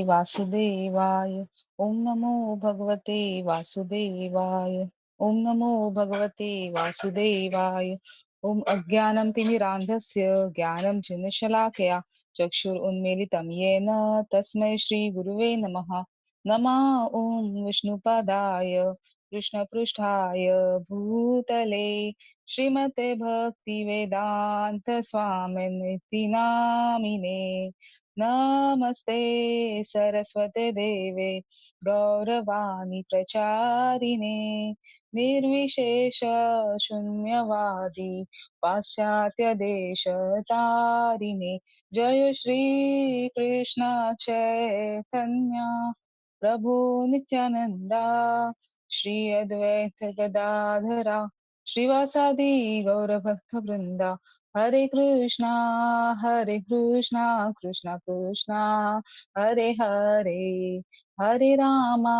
वासुदेवाय। ओम नमो भगवते वासुदेवाय। ओम नमो भगवते वासुदेवाय। ओम अज्ञानं तिमिरान्धस्य ज्ञानञ्जनशलाकया चक्षुरुन्मीलितं येन तस्मै श्रीगुरुवे नमः। नमः ॐ विष्णुपदाय कृष्णपृष्ठाय भूतले श्रीमते भक्तिवेदान्त स्वामिनिति नामिने। नमस्ते सरस्वते देवे गौरवाणी प्रचारिणे निर्विशेष शून्यवादी पाश्चात्य देश तारिणे। जय श्री कृष्ण चैतन्य प्रभु नित्यानंदा श्री अद्वैत गदाधरा श्रीवासादि गौर भक्त वृंदा। हरे कृष्णा कृष्णा कृष्णा हरे हरे, हरे रामा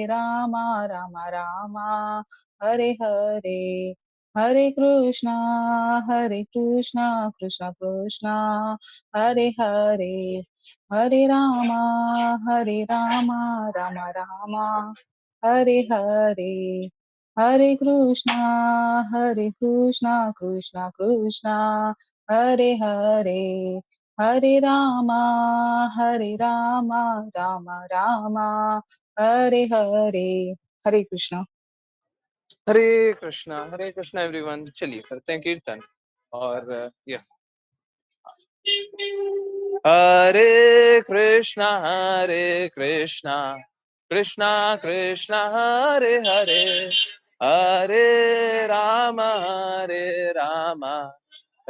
रामा रामा हरे हरे। हरे कृष्णा कृष्णा कृष्णा हरे हरे, हरे रामा रामा रामा हरे हरे। हरे कृष्णा कृष्णा कृष्णा हरे हरे, हरे रामा रामा रामा हरे हरे। हरे कृष्णा। हरे कृष्णा एवरीवन। चलिए करते हैं कीर्तन। और यस, हरे कृष्णा कृष्णा कृष्णा हरे हरे, हरे राम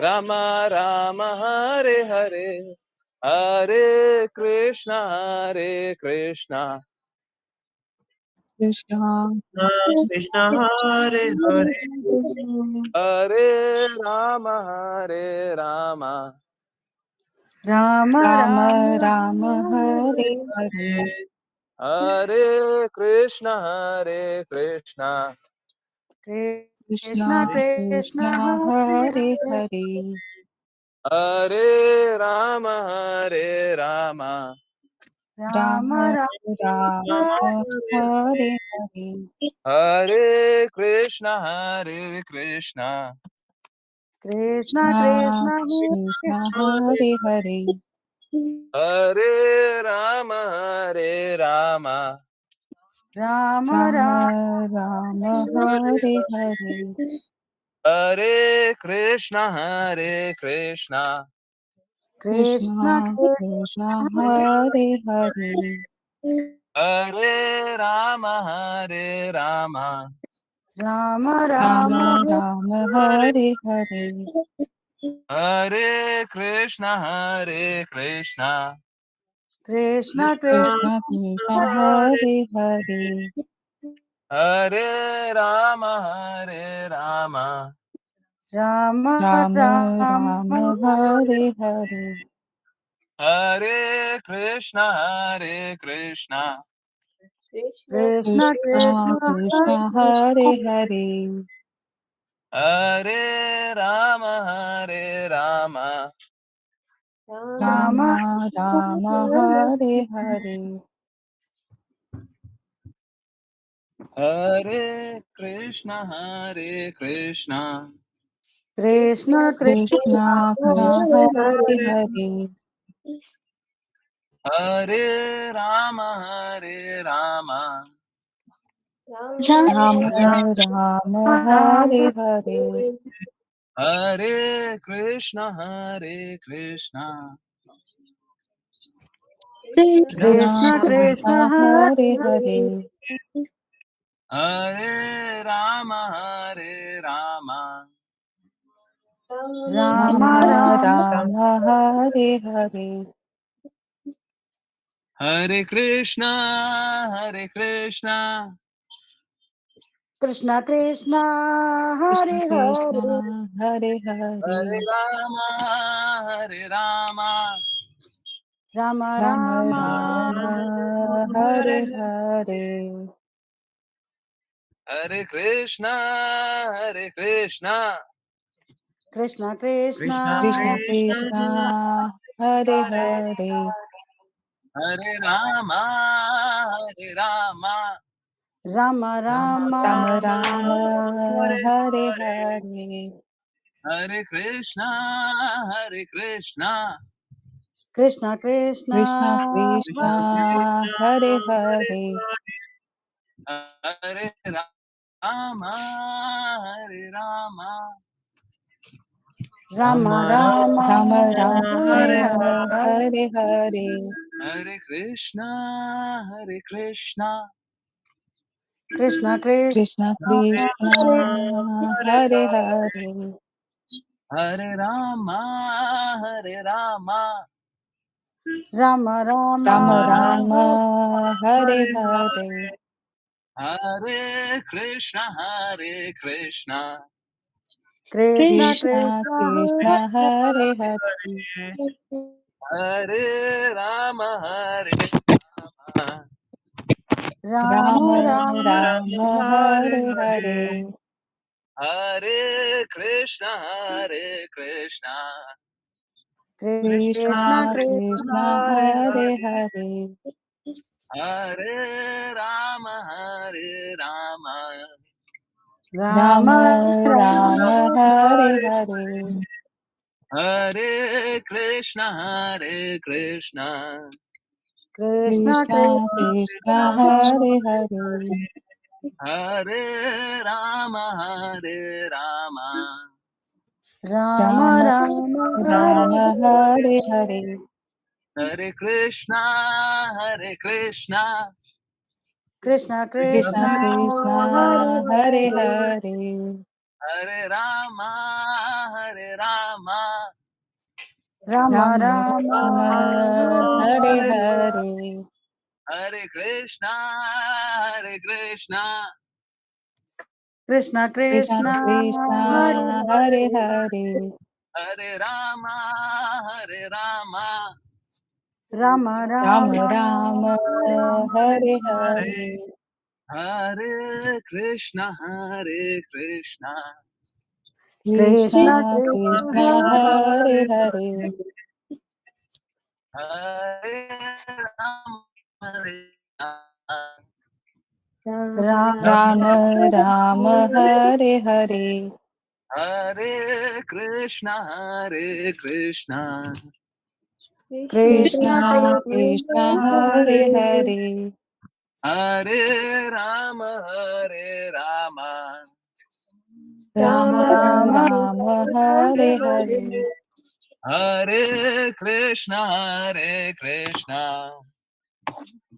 राम राम हरे हरे। हरे कृष्णा कृष्णा कृष्ण हरे हरे हरे राम राम राम राम राम हरे हरे, हरे हरे कृष्णा कृष्णा कृष्ण कृष्ण कृष्णा हरे हरे हरे हरे, हरे राम राम राम राम राम हरे हरे हरे, हरे कृष्णा कृष्ण कृष्णा कृष्ण हरे कृष्णा हरे हरे, हरे राम राम राम राम राम हरे हरे, हरे कृष्णा कृष्ण कृष्णा कृष्णा कृष्ण हरे हरे, हरे राम राम राम राम राम हरे हरे, हरे कृष्णा कृष्ण कृष्णा कृष्ण कृष्णा हरे हरे हरे, हरे राम राम राम राम राम हरे हरे, हरे कृष्णा कृष्ण कृष्णा कृष्ण कृष्णा हरे हरे हरे, हरे राम राम राम राम हरे हरे, हरे कृष्णा कृष्ण कृष्ण कृष्णा कृष्णा हरे हरे हरे हरे, हरे राम राम राम राम राम हरे हरे, हरे कृष्णा कृष्णा कृष्ण कृष्णा कृष्ण हरे हरे हरे, हरे राम राम राम राम राम हरे हरे, हरे कृष्णा कृष्ण कृष्ण कृष्ण हरे कृष्ण हरे हरे हरे, हरे राम राम राम राम राम हरे हरे हरे, हरे कृष्णा कृष्ण कृष्ण कृष्ण कृष्ण कृष्ण कृष्ण हरे हरे हरे, Hare Rama, Hare Rama, Rama Rama, Rama Rama, Hare Hare Hare, Hare, Hare Krishna, Hare Krishna, Krishna Krishna, Krishna Krishna Krishna, Krishna, Hare Hare Hare, Hare, Hare Rama, Hare Rama, Rama Rama Rama, Rama Rama, Rama, Hare Hare Hare, Hare Krishna, Hare Krishna, Krishna Krishna, Krishna Krishna, Hare Hare Hare Hare, Hare, Hare Rama, Hare Rama, Rama Rama, Rama Rama Rama, Hare Hare Hare, Hare, Hare Krishna, Hare Krishna, Krishna Krishna Krishna, Krishna, Hare Hare Hare, Hare, Hare Rama, Hare Rama, Rama Rama Rama, Rama, Hare Hare Hare, Hare, Hare Krishna, Hare Krishna, Krishna Krishna Krishna, Krishna, Hare Hare Hare, Hare, Hare Rama, Hare Rama, Rama Rama Rama, Rama, Hare Hare Hare, Hare Krishna, Hare Krishna, Krishna Krishna Krishna, Krishna, Hare Hare, Hare Rama, Hare Rama, Rama Rama Rama, Hare Rama, Hare Hare, Hare Krishna, Hare Krishna, Krishna Krishna Krishna, Hare Krishna, Hare Hare, Hare, Hare Rama, Hare Rama, Rama Rama Rama, Rama, Hare Hare Hare, Hare, Hare Krishna, Hare Krishna, Krishna Krishna Krishna, Hare Krishna, Hare Hare, Hare, Hare Rama, Hare Rama, Rama Rama Rama, Rama, Hare Hare Hare, Hare, Hare Krishna, Hare Krishna, Krishna Krishna Krishna, Krishna, Hare Hare Hare Hare, Hare Rama, Hare Rama, Rama Rama Rama, Hare Hare, Hare Krishna, Hare Krishna, Krishna Krishna Krishna, Krishna, Hare Hare Hare, Hare Rama, Hare Rama, Rama Rama Rama, Hare Hare, Hare Krishna, Hare Krishna,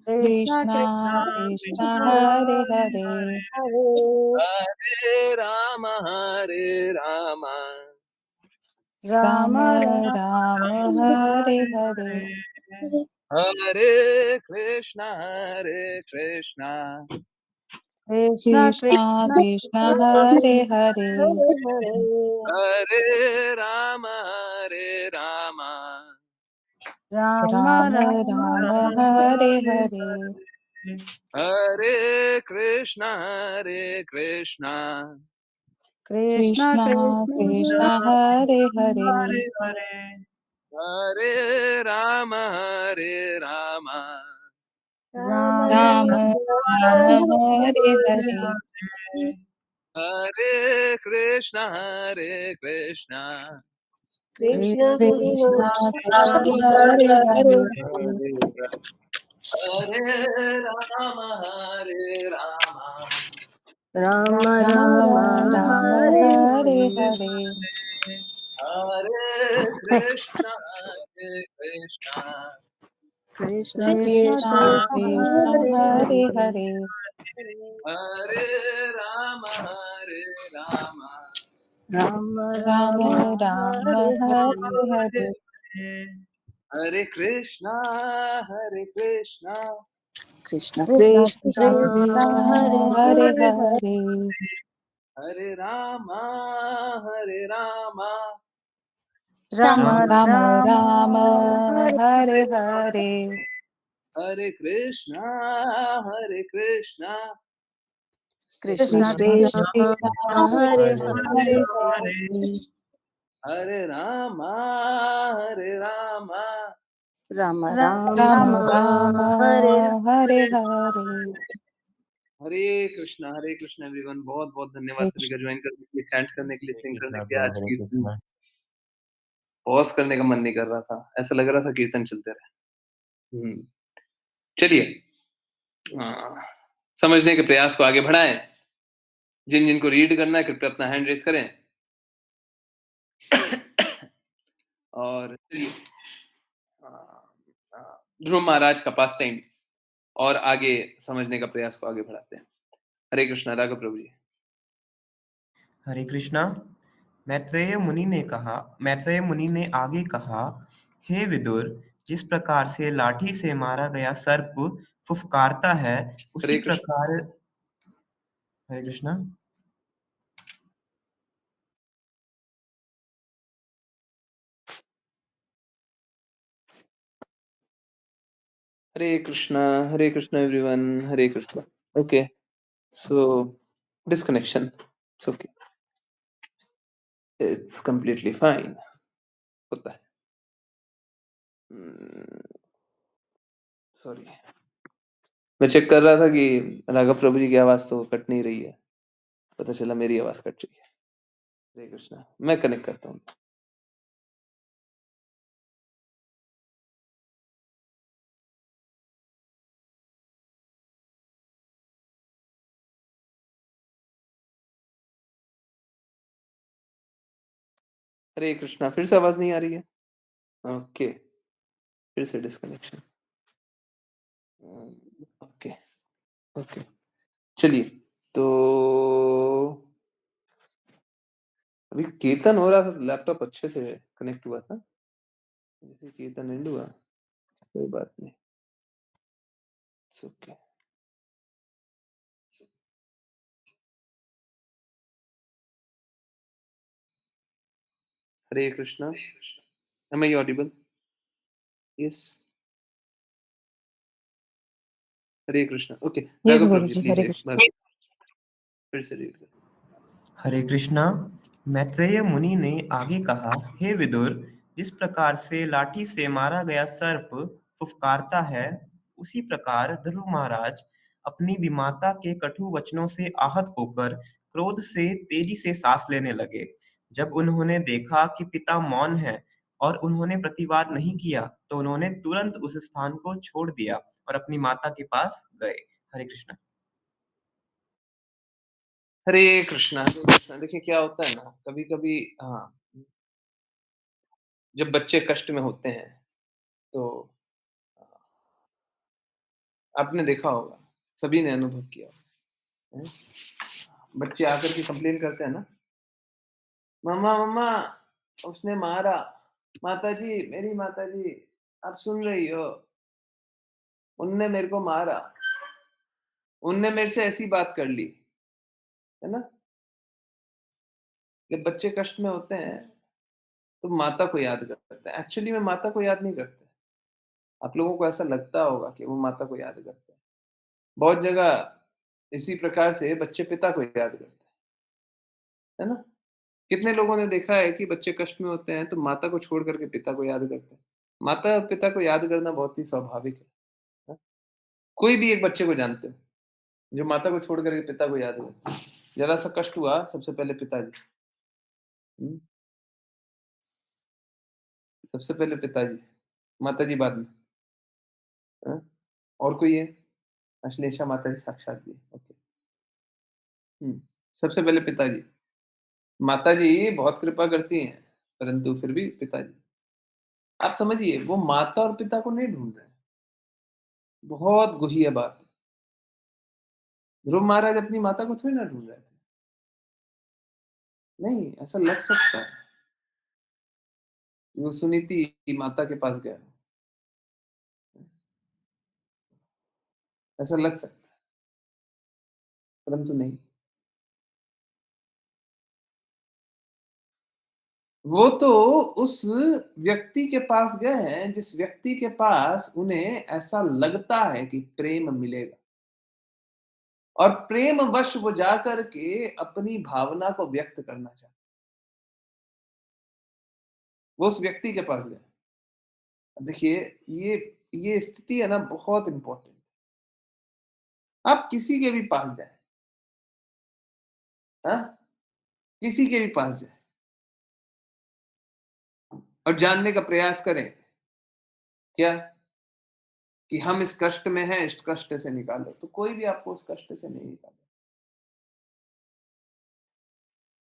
Krishna Krishna Krishna, Krishna, Hare Hare, Hare, Hare Hare Rama, Hare Rama, Rama Rama Rama, Rama, Hare Hare Hare, Hare, Hare Krishna, Hare Krishna, Krishna Krishna Krishna, Krishna, Hare Hare Hare, Hare, Hare Rama, Hare Rama, Rama Rama Rama, Rama, Hare Hare Hare, Hare, Hare Krishna, Hare Krishna, Krishna Krishna Krishna, Krishna, Hare Hare, Hare Hare, Hare Rama, Hare Rama, Rama Rama Rama, Rama, Hare Hare, Hare, Hare Krishna, Hare Krishna, Krishna Krishna Krishna, Krishna, Hare Hare, Hare Rama, Hare Rama, Rama Rama Rama Rama Rama, Rama, Hare Hare Hare Hare Hare, Hare Krishna, Hare Krishna, Krishna Krishna Krishna Krishna Krishna, Krishna, Hare Hare Hare Hare Hare, Hare, Hare Rama, Hare Rama, Rama Rama Rama Rama, Hare Hare Hare Hare, Hare Krishna, Hare Krishna, Krishna Krishna Krishna Krishna Krishna, Hare Krishna, Hare Hare Hare Hare, Hare Rama, Hare Rama, Rama Rama Rama, Rama, Hare Hare Hare, Hare Krishna, Hare Krishna, Krishna Krishna Krishna Krishna Krishna, Krishna, Hare Hare Hare Hare, Hare Rama, Hare Rama, Ram Ram Ram Ram Ram Hare Hare Hare. Hare Krishna everyone. बहुत बहुत धन्यवाद सभी का join करने के लिए, chant करने के लिए, हरे सिंग करने कृष्णा के लिए। ब्रो, आज हरे कीर्तन कृष्णा। पॉज करने का मन नहीं कर रहा था, ऐसा लग रहा था कीर्तन चलते रहे। चलिए, समझने के प्रयास को आगे बढ़ाएं। जिन जिनको रीड करना है कृपया अपना हैंड रेस करें। और चलिए, ध्रुव महाराज का पास टाइम और आगे समझने का प्रयास को आगे बढ़ाते हैं। हरे कृष्णा। राघव प्रभु जी। हरे कृष्णा। मैत्रेय मुनि ने आगे कहा, हे विदुर, जिस प्रकार से लाठी से मारा गया सर्प फुफकारता है, उसी हरे कृष्ण। प्रकार। Hare Krishna. Hare Krishna everyone. Hare Krishna. Okay, so disconnection, it's okay, it's completely fine, होता है। सॉरी, मैं चेक कर रहा था कि राघव प्रभु जी की आवाज तो कट नहीं रही है, पता चला मेरी आवाज कट रही है। हरे कृष्णा। मैं कनेक्ट करता हूँ। हरे कृष्णा। फिर से आवाज नहीं आ रही है। ओके, फिर से डिस्कनेक्शन। ओके ओके, चलिए। तो अभी कीर्तन हो रहा था, लैपटॉप अच्छे से कनेक्ट हुआ था, जैसे कीर्तन एंड हुआ, कोई बात नहीं, it's okay. Hare Krishna. Am I audible? Yes. Hare Krishna. Okay, yes Raghav Prabhu Guru ji ji, please हरे एक कृष्ण। बार फिर से रीड करें। हरे कृष्णा। मैत्रेय मुनि ने आगे कहा, हे विदुर, जिस प्रकार से लाठी से मारा गया सर्प फुफकारता है, उसी प्रकार ध्रुव महाराज अपनी विमाता के कटु वचनों से आहत होकर क्रोध से तेजी से सांस लेने लगे। जब उन्होंने देखा कि पिता मौन है और उन्होंने प्रतिवाद नहीं किया, तो उन्होंने तुरंत उस स्थान को छोड़ दिया और अपनी माता के पास गए। हरे कृष्णा। हरे कृष्णा। हरे कृष्णा। देखिए क्या होता है ना, कभी कभी, हाँ, जब बच्चे कष्ट में होते हैं तो आपने देखा होगा, सभी ने अनुभव किया होगा, बच्चे आकर के कंप्लेन करते हैं ना, मम्मा मम्मा उसने मारा, माता जी मेरी माता जी आप सुन रही हो, उनने मेरे को मारा, उनने मेरे से ऐसी बात कर ली, है ना। जब बच्चे कष्ट में होते हैं तो माता को याद करते हैं। एक्चुअली में माता को याद नहीं करते। आप लोगों को ऐसा लगता होगा कि वो माता को याद करते हैं। बहुत जगह इसी प्रकार से बच्चे पिता को याद करते हैं, है ना। कितने लोगों ने देखा है कि बच्चे कष्ट में होते हैं तो माता को छोड़ करके पिता को याद करते हैं। माता पिता को याद करना बहुत ही स्वाभाविक है। हाँ? कोई भी एक बच्चे को जानते हो जो माता को छोड़ करके पिता को याद करता है। जरा सा कष्ट हुआ, सबसे पहले पिताजी, हम्म, सबसे पहले पिताजी, माता जी बाद में। हाँ? और कोई है? अश्लेषा माता जी साक्षात जी। ओके। सबसे पहले पिताजी। माता जी बहुत कृपा करती हैं, परंतु फिर भी पिताजी। आप समझिए, वो माता और पिता को नहीं ढूंढ रहे हैं। बहुत गुहिया बात है। ध्रुव महाराज अपनी माता को थोड़ी ना ढूंढ रहे थे। नहीं, ऐसा लग सकता है कि वो सुनीति माता के पास गया, ऐसा लग सकता है, परंतु नहीं। वो तो उस व्यक्ति के पास गए हैं जिस व्यक्ति के पास उन्हें ऐसा लगता है कि प्रेम मिलेगा, और प्रेम वश वो जाकर के अपनी भावना को व्यक्त करना चाहते। वो उस व्यक्ति के पास गए। देखिए, ये स्थिति है ना बहुत इम्पोर्टेंट। आप किसी के भी पास जाएँ, हाँ? किसी के भी पास जाएँ और जानने का प्रयास करें, क्या? कि हम इस कष्ट में हैं, इस कष्ट से निकालो, तो कोई भी आपको उस कष्ट से नहीं निकालेगा।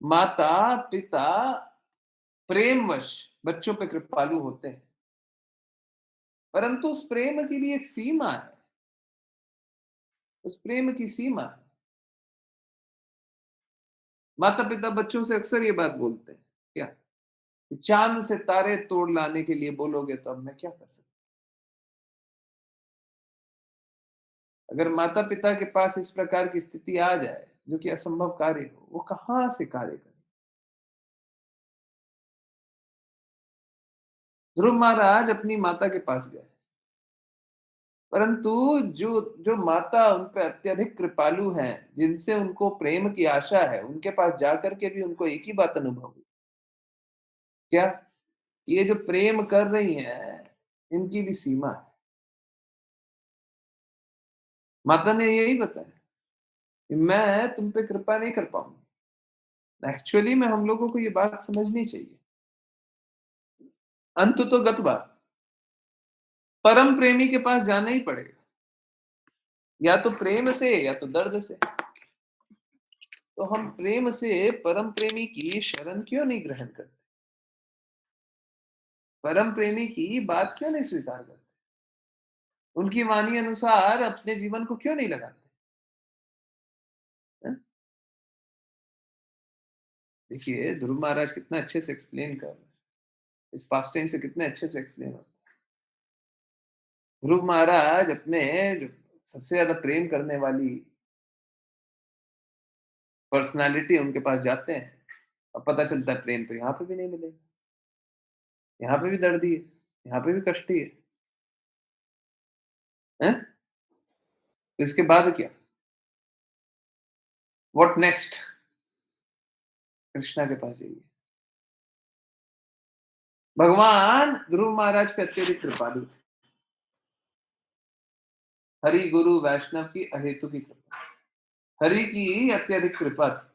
माता-पिता प्रेमवश बच्चों पे कृपालु होते हैं, परंतु उस प्रेम की भी एक सीमा है, उस प्रेम की सीमा है। माता-पिता बच्चों से अक्सर ये बात बोलते हैं, क्या? कि चाँद से तारे तोड़ लाने के लिए बोलोगे तो अब मैं क्या कर सकता हूँ? अगर माता-पिता के पास इस प्रकार की स्थिति आ जाए, जो कि असंभव कार्य हो, वो कहाँ से कार्य करें? ध्रुव महाराज अपनी माता के पास गए, परंतु जो जो माता उन पे अत्यधिक कृपालु हैं, जिनसे उनको प्रेम की आशा है, उनके पास जाकर के भी उनको एक ही बात अनुभव हुई। क्या? ये जो प्रेम कर रही हैं, इनकी भी सीमा है। माता ने यही बताया कि मैं तुम पे कृपा नहीं कर पाऊँगी। एक्चुअली में हम लोगों को ये बात समझनी चाहिए। अंत तो गत्वा, परम प्रेमी के पास जाना ही पड़ेगा। या तो प्रेम से या तो दर्द से। तो हम प्रेम से परम प्रेमी की शरण क्यों नहीं ग्रहण करते? परम प्रेमी की बात क्यों नहीं स्वीकार करते? उनकी वाणी अनुसार अपने जीवन को क्यों नहीं लगाते? हैं? देखिए, ध्रुव महाराज कितना अच्छे से एक्सप्लेन कर रहे हैं। इस पास्ट टाइम से कितने अच्छे से एक्सप्लेन होता है। ध्रुव महाराज अपने जो सबसे ज्यादा प्रेम करने वाली पर्सनालिटी उनके पास जाते हैं और पता चलता है प्रेम तो यहाँ पे भी नहीं मिलेगा। यहाँ पे भी दर्द ही है, यहाँ पे भी कष्ट ही है। हैं? तो इसके बाद क्या? What next? कृष्णा के पास जाइए। भगवान ध्रुव महाराज पे अत्यधिक कृपालु थे। हरि गुरु वैष्णव की अहेतु की कृपा, हरि की अत्यधिक कृपा थी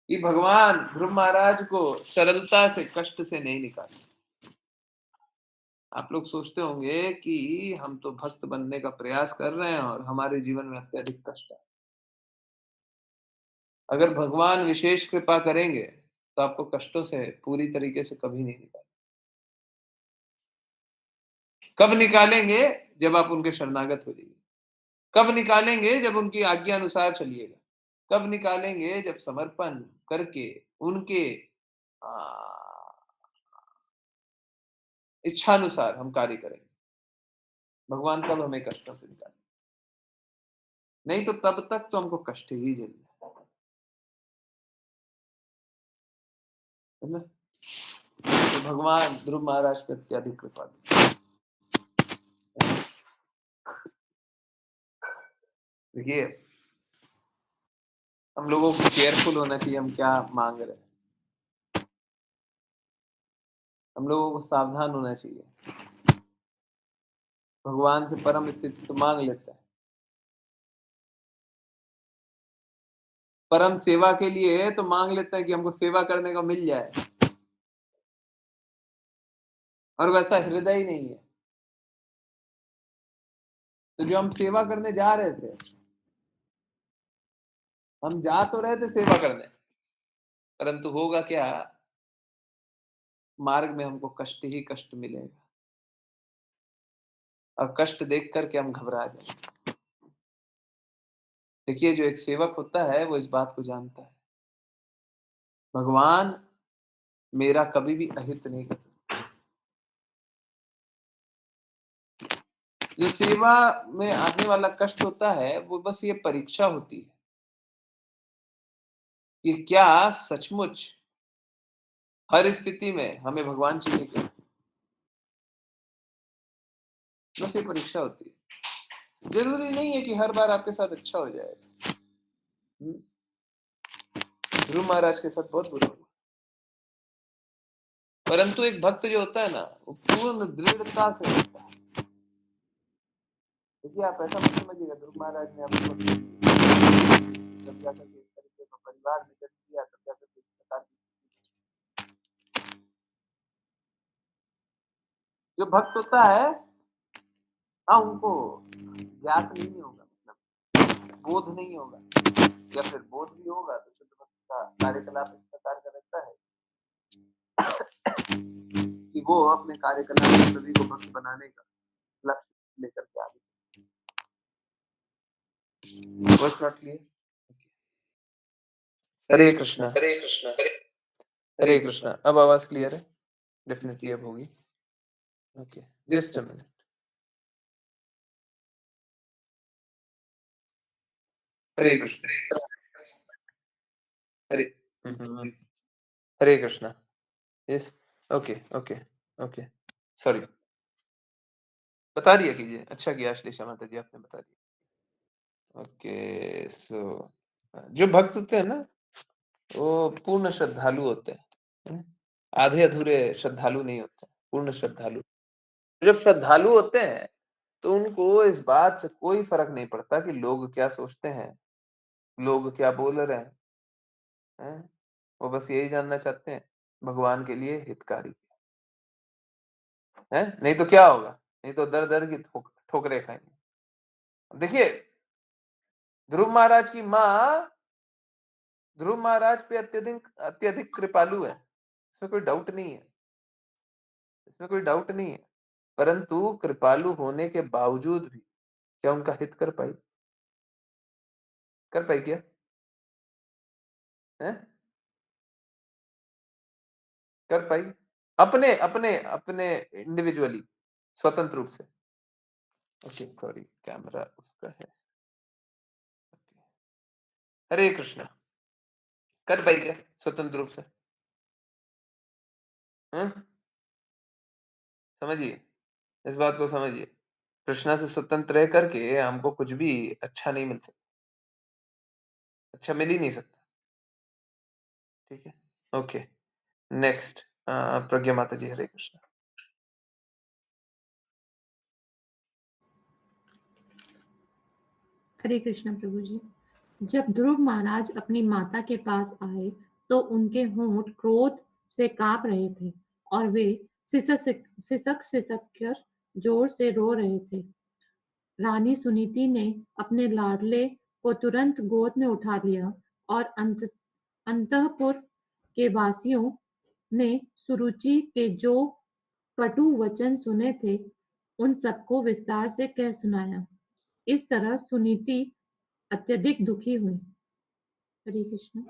कि भगवान ध्रुव महाराज को सरलता से कष्ट से नहीं निकाले। आप लोग सोचते होंगे कि हम तो भक्त बनने का प्रयास कर रहे हैं और हमारे जीवन में अत्यधिक कष्ट है। अगर भगवान विशेष कृपा करेंगे तो आपको कष्टों से पूरी तरीके से कभी नहीं निकालेंगे। कब निकालेंगे? जब आप उनके शरणागत हो जाइए। कब निकालेंगे? जब उनकी आज्ञा अनुसार चलिएगा। कब निकालेंगे? जब समर्पण करके उनके इच्छानुसार हम कार्य करेंगे। भगवान तब हमें कष्टों से निकालेंगे, नहीं तो तब तक तो हमको कष्ट ही झेलना है ना। तो भगवान ध्रुव महाराज पे अत्यधिक कृपा थी। देखिए, हम लोगों को केयरफुल होना चाहिए हम क्या मांग रहे हैं। हम लोगों को सावधान होना चाहिए। भगवान से परम स्थिति तो मांग लेते हैं, परम सेवा के लिए तो मांग लेते हैं कि हमको सेवा करने का मिल जाए, और वैसा हृदय ही नहीं है। तो जो हम सेवा करने जा रहे थे, हम जा तो रहे थे सेवा करने, परंतु होगा क्या? मार्ग में हमको कष्ट ही कष्ट मिलेगा और कष्ट देख करके हम घबरा जाएंगे। देखिए, जो एक सेवक होता है वो इस बात को जानता है, भगवान मेरा कभी भी अहित नहीं कर सकता। जो सेवा में आने वाला कष्ट होता है वो बस ये परीक्षा होती है कि क्या सचमुच हर स्थिति में हमें भगवान चाहिए क्या। बस ये परीक्षा होती है। जरूरी नहीं है कि हर बार आपके साथ अच्छा हो जाएगा। ध्रुव महाराज के साथ बहुत बुरा हुआ। परंतु एक भक्त जो होता है ना, वो पूर्ण दृढ़ता से होता है। देखिए, आप ऐसा मत समझिएगा ध्रुव महाराज ने आपको जब जाकर के इस तरीके का परिवार में जन्म लिया, तब जाकर के इस प्रकार की जो भक्त होता है, हाँ, उनको ज्ञात नहीं होगा, मतलब बोध नहीं होगा, या फिर बोध भी होगा तो शुद्ध भक्त का कार्यकलाप इस प्रकार का रहता है कि वो अपने कार्यकलाप में सभी को भक्त बनाने का लक्ष्य लेकर के आगे। Was not clear? हरे कृष्णा, हरे कृष्णा, हरे कृष्णा। अब आवाज क्लियर है? डेफिनेटली अब होगी। Okay, just a minute. Hare Krishna, Hare Hare Krishna. Yes, okay okay okay, sorry, बता दिया कीजिए। अच्छा किया श्लेषा माता जी, आपने बता दिया। ओके, सो जो भक्त होते हैं ना, वो पूर्ण श्रद्धालु होते हैं, आधे अधूरे श्रद्धालु नहीं होते, पूर्ण श्रद्धालु। जब श्रद्धालु होते हैं तो उनको इस बात से कोई फर्क नहीं पड़ता कि लोग क्या सोचते हैं, लोग क्या बोल रहे हैं। वो बस यही जानना चाहते हैं भगवान के लिए हितकारी है, नहीं तो क्या होगा, नहीं तो दर दर की ठोकरे खाएंगे। देखिए, ध्रुव महाराज की माँ ध्रुव महाराज पे अत्यधिक अत्यधिक कृपालु है, इसमें कोई डाउट नहीं है, इसमें कोई डाउट नहीं है। परंतु कृपालु होने के बावजूद भी क्या उनका हित कर पाई? कर पाई क्या है? कर पाई? अपने अपने अपने इंडिविजुअली, स्वतंत्र रूप से। ओके, सॉरी, कैमरा उसका है। हरे कृष्णा, कर पाई क्या स्वतंत्र रूप से? समझिए, इस बात को समझिए। कृष्णा से स्वतंत्र रह करके हमको कुछ भी अच्छा नहीं मिल सकता, अच्छा मिल ही नहीं सकता। ठीक है, ओके, नेक्स्ट प्रज्ञा माता जी। हरे कृष्णा। हरे कृष्ण प्रभु जी। जब ध्रुव महाराज अपनी माता के पास आए तो उनके होंठ क्रोध से कांप रहे थे और वे सिसक सिसक कर जोर से रो रहे थे। रानी सुनीति ने अपने लाडले को तुरंत गोद में उठा लिया और अंतःपुर के वासियों ने सुरुचि के जो कटु वचन सुने थे उन सबको विस्तार से कह सुनाया। इस तरह सुनीति अत्यधिक दुखी हुई। हरे कृष्ण।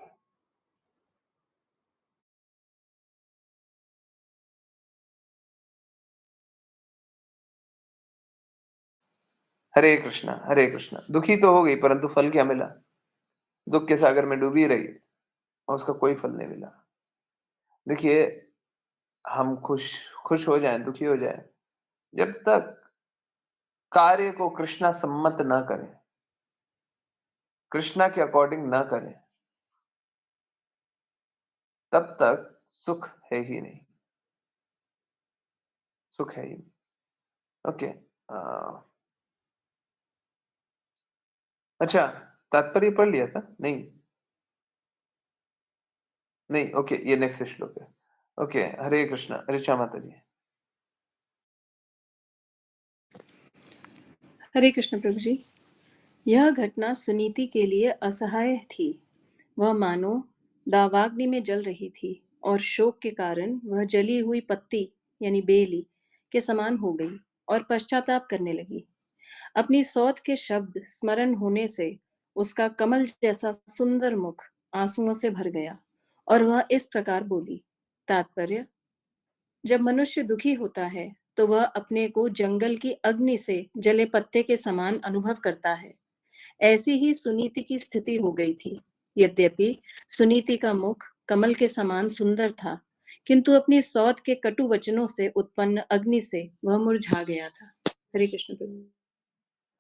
हरे कृष्णा, हरे कृष्णा। दुखी तो हो गई, परंतु फल क्या मिला? दुख के सागर में डूबी रही और उसका कोई फल नहीं मिला। देखिए, हम खुश खुश हो जाएं, दुखी हो जाएं, जब तक कार्य को कृष्णा सम्मत ना करें, कृष्णा के अकॉर्डिंग ना करें, तब तक सुख है ही नहीं, सुख है ही नहीं। ओके, अच्छा, तात्पर्य पढ़ लिया था? नहीं नहीं, ओके, ये नेक्स्ट श्लोक है। ओके, हरे कृष्णा। ऋचा माता जी। हरे कृष्ण प्रभु जी। यह घटना सुनीति के लिए असहाय थी। वह मानो दावाग्नि में जल रही थी और शोक के कारण वह जली हुई पत्ती यानी बेली के समान हो गई और पश्चाताप करने लगी। अपनी सौत के शब्द स्मरण होने से उसका कमल जैसा सुंदर मुख आंसुओं से भर गया और वह इस प्रकार बोली। तात्पर्य: जब मनुष्य दुखी होता है तो वह अपने को जंगल की अग्नि से जले पत्ते के समान अनुभव करता है। ऐसी ही सुनीति की स्थिति हो गई थी। यद्यपि सुनीति का मुख कमल के समान सुंदर था, किंतु अपनी सौत के कटु वचनों से उत्पन्न अग्नि से वह मुरझा गया था। हरे कृष्ण प्रभु।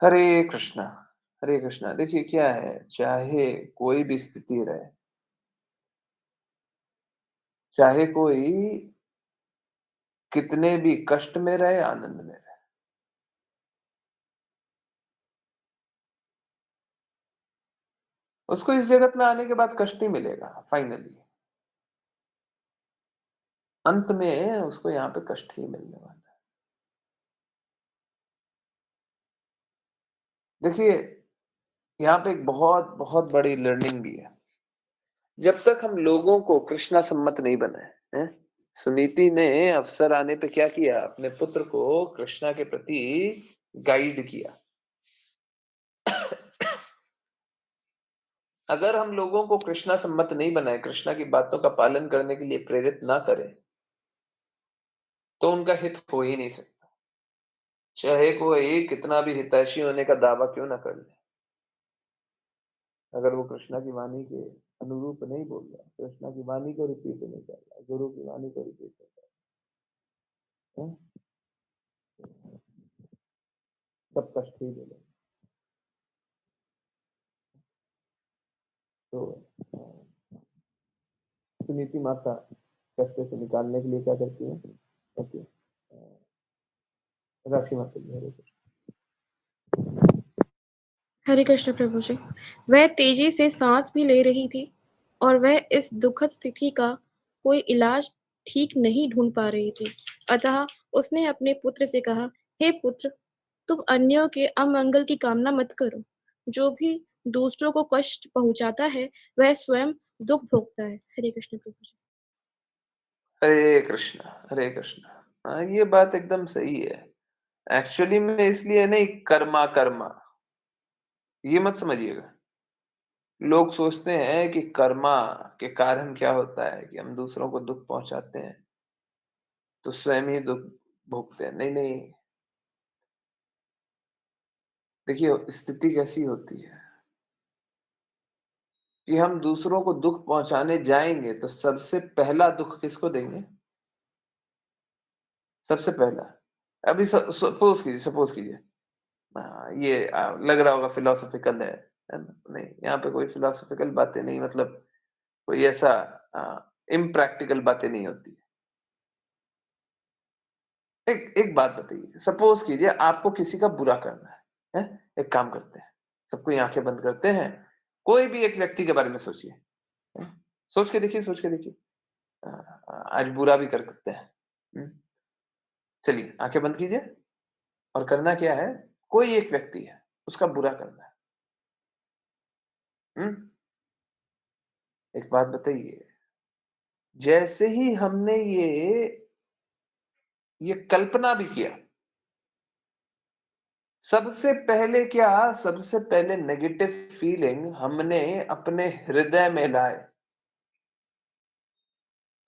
हरे कृष्णा, हरे कृष्णा। देखिए क्या है, चाहे कोई भी स्थिति रहे, चाहे कोई कितने भी कष्ट में रहे, आनंद में रहे। उसको इस जगत में आने के बाद कष्ट ही मिलेगा फाइनली। अंत में उसको यहाँ पे कष्ट ही मिलने वाला है। देखिए, यहाँ पे एक बहुत बहुत बड़ी लर्निंग भी है। जब तक हम लोगों को कृष्णा सम्मत नहीं बनाए, हैं? सुनीति ने अवसर आने पे क्या किया? अपने पुत्र को कृष्णा के प्रति गाइड किया। अगर हम लोगों को कृष्णा सम्मत नहीं बनाए, कृष्णा की बातों का पालन करने के लिए प्रेरित ना करें, तो उनका हित हो ही नहीं सकता, चाहे कोई कितना भी हितैषी होने का दावा क्यों ना कर ले। अगर वो कृष्णा की वाणी के अनुरूप नहीं बोल रहा, कृष्णा की वाणी को रिपीट नहीं कर रहा, गुरु की वाणी को रिपीट कर रहा है, सब कष्ट ही मिले। तो सुनीति माता कष्ट से निकालने के लिए क्या करती है? ओके, राशि माता जी, हरे कृष्ण। हरे कृष्ण प्रभु जी। वह तेजी से सांस भी ले रही थी और वह इस दुखद स्थिति का कोई इलाज ठीक नहीं ढूंढ पा रही थी। अतः उसने अपने पुत्र से कहा, हे पुत्र, तुम अन्यों के अमंगल की कामना मत करो। जो भी दूसरों को कष्ट पहुंचाता है वह स्वयं दुख भोगता है। हरे कृष्ण प्रभु जी। हरे कृष्ण, हरे कृष्ण। हाँ, ये बात एकदम सही है। एक्चुअली में इसलिए नहीं कर्मा कर्मा, ये मत समझिएगा। लोग सोचते हैं कि कर्मा के कारण क्या होता है कि हम दूसरों को दुख पहुंचाते हैं तो स्वयं ही दुख भोगते हैं। नहीं नहीं, देखिए स्थिति कैसी होती है कि हम दूसरों को दुख पहुंचाने जाएंगे तो सबसे पहला दुख किसको देंगे? सबसे पहला, अभी सपोज कीजिए, ये लग रहा होगा फिलोसॉफिकल है ना? नहीं, यहाँ पे कोई फिलोसॉफिकल बातें नहीं, मतलब कोई ऐसा इम्प्रैक्टिकल बातें नहीं होती। एक एक बात बताइए, सपोज कीजिए आपको किसी का बुरा करना है? एक काम करते हैं, सबको आंखें बंद करते हैं, कोई भी एक व्यक्ति के बारे में सोचिए, हैं? सोच के देखिए, सोच के देखिए, आज बुरा भी कर सकते हैं। चलिए आंखें बंद कीजिए और करना क्या है, कोई एक व्यक्ति है उसका बुरा करना है। एक बात बताइए, जैसे ही हमने ये कल्पना भी किया, सबसे पहले क्या, सबसे पहले नेगेटिव फीलिंग हमने अपने हृदय में लाए।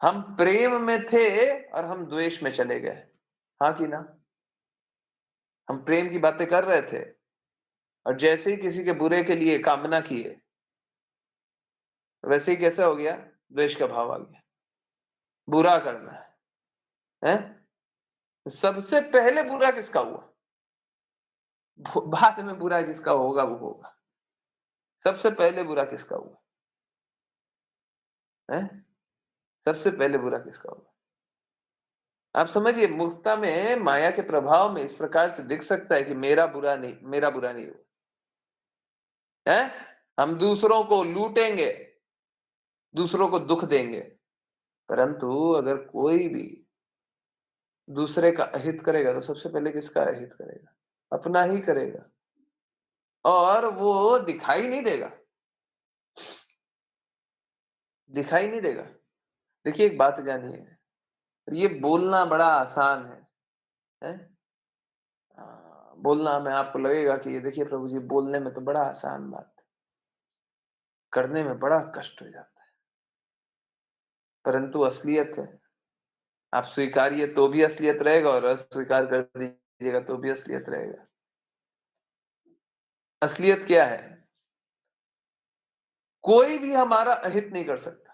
हम प्रेम में थे और हम द्वेष में चले गए, हाँ कि ना? हम प्रेम की बातें कर रहे थे और जैसे ही किसी के बुरे के लिए कामना किए, वैसे ही कैसा हो गया? द्वेष का भाव आ गया, बुरा करना है? सबसे पहले बुरा किसका हुआ? बाद में बुरा जिसका होगा वो होगा। सबसे पहले बुरा किसका हुआ है? सबसे पहले बुरा किसका हुआ? आप समझिए, मूर्खता में, माया के प्रभाव में इस प्रकार से दिख सकता है कि मेरा बुरा नहीं हुआ है। हम दूसरों को लूटेंगे, दूसरों को दुख देंगे, परंतु अगर कोई भी दूसरे का अहित करेगा तो सबसे पहले किसका अहित करेगा? अपना ही करेगा, और वो दिखाई नहीं देगा, दिखाई नहीं देगा। देखिए एक बात जानिए, ये बोलना बड़ा आसान है? बोलना में आपको लगेगा कि ये देखिए प्रभु जी, बोलने में तो बड़ा आसान बात है, करने में बड़ा कष्ट हो जाता है, परंतु असलियत है। आप स्वीकारिए तो भी असलियत रहेगा और अस्वीकार कर दीजिएगा तो भी असलियत रहेगा। असलियत क्या है? कोई भी हमारा अहित नहीं कर सकता,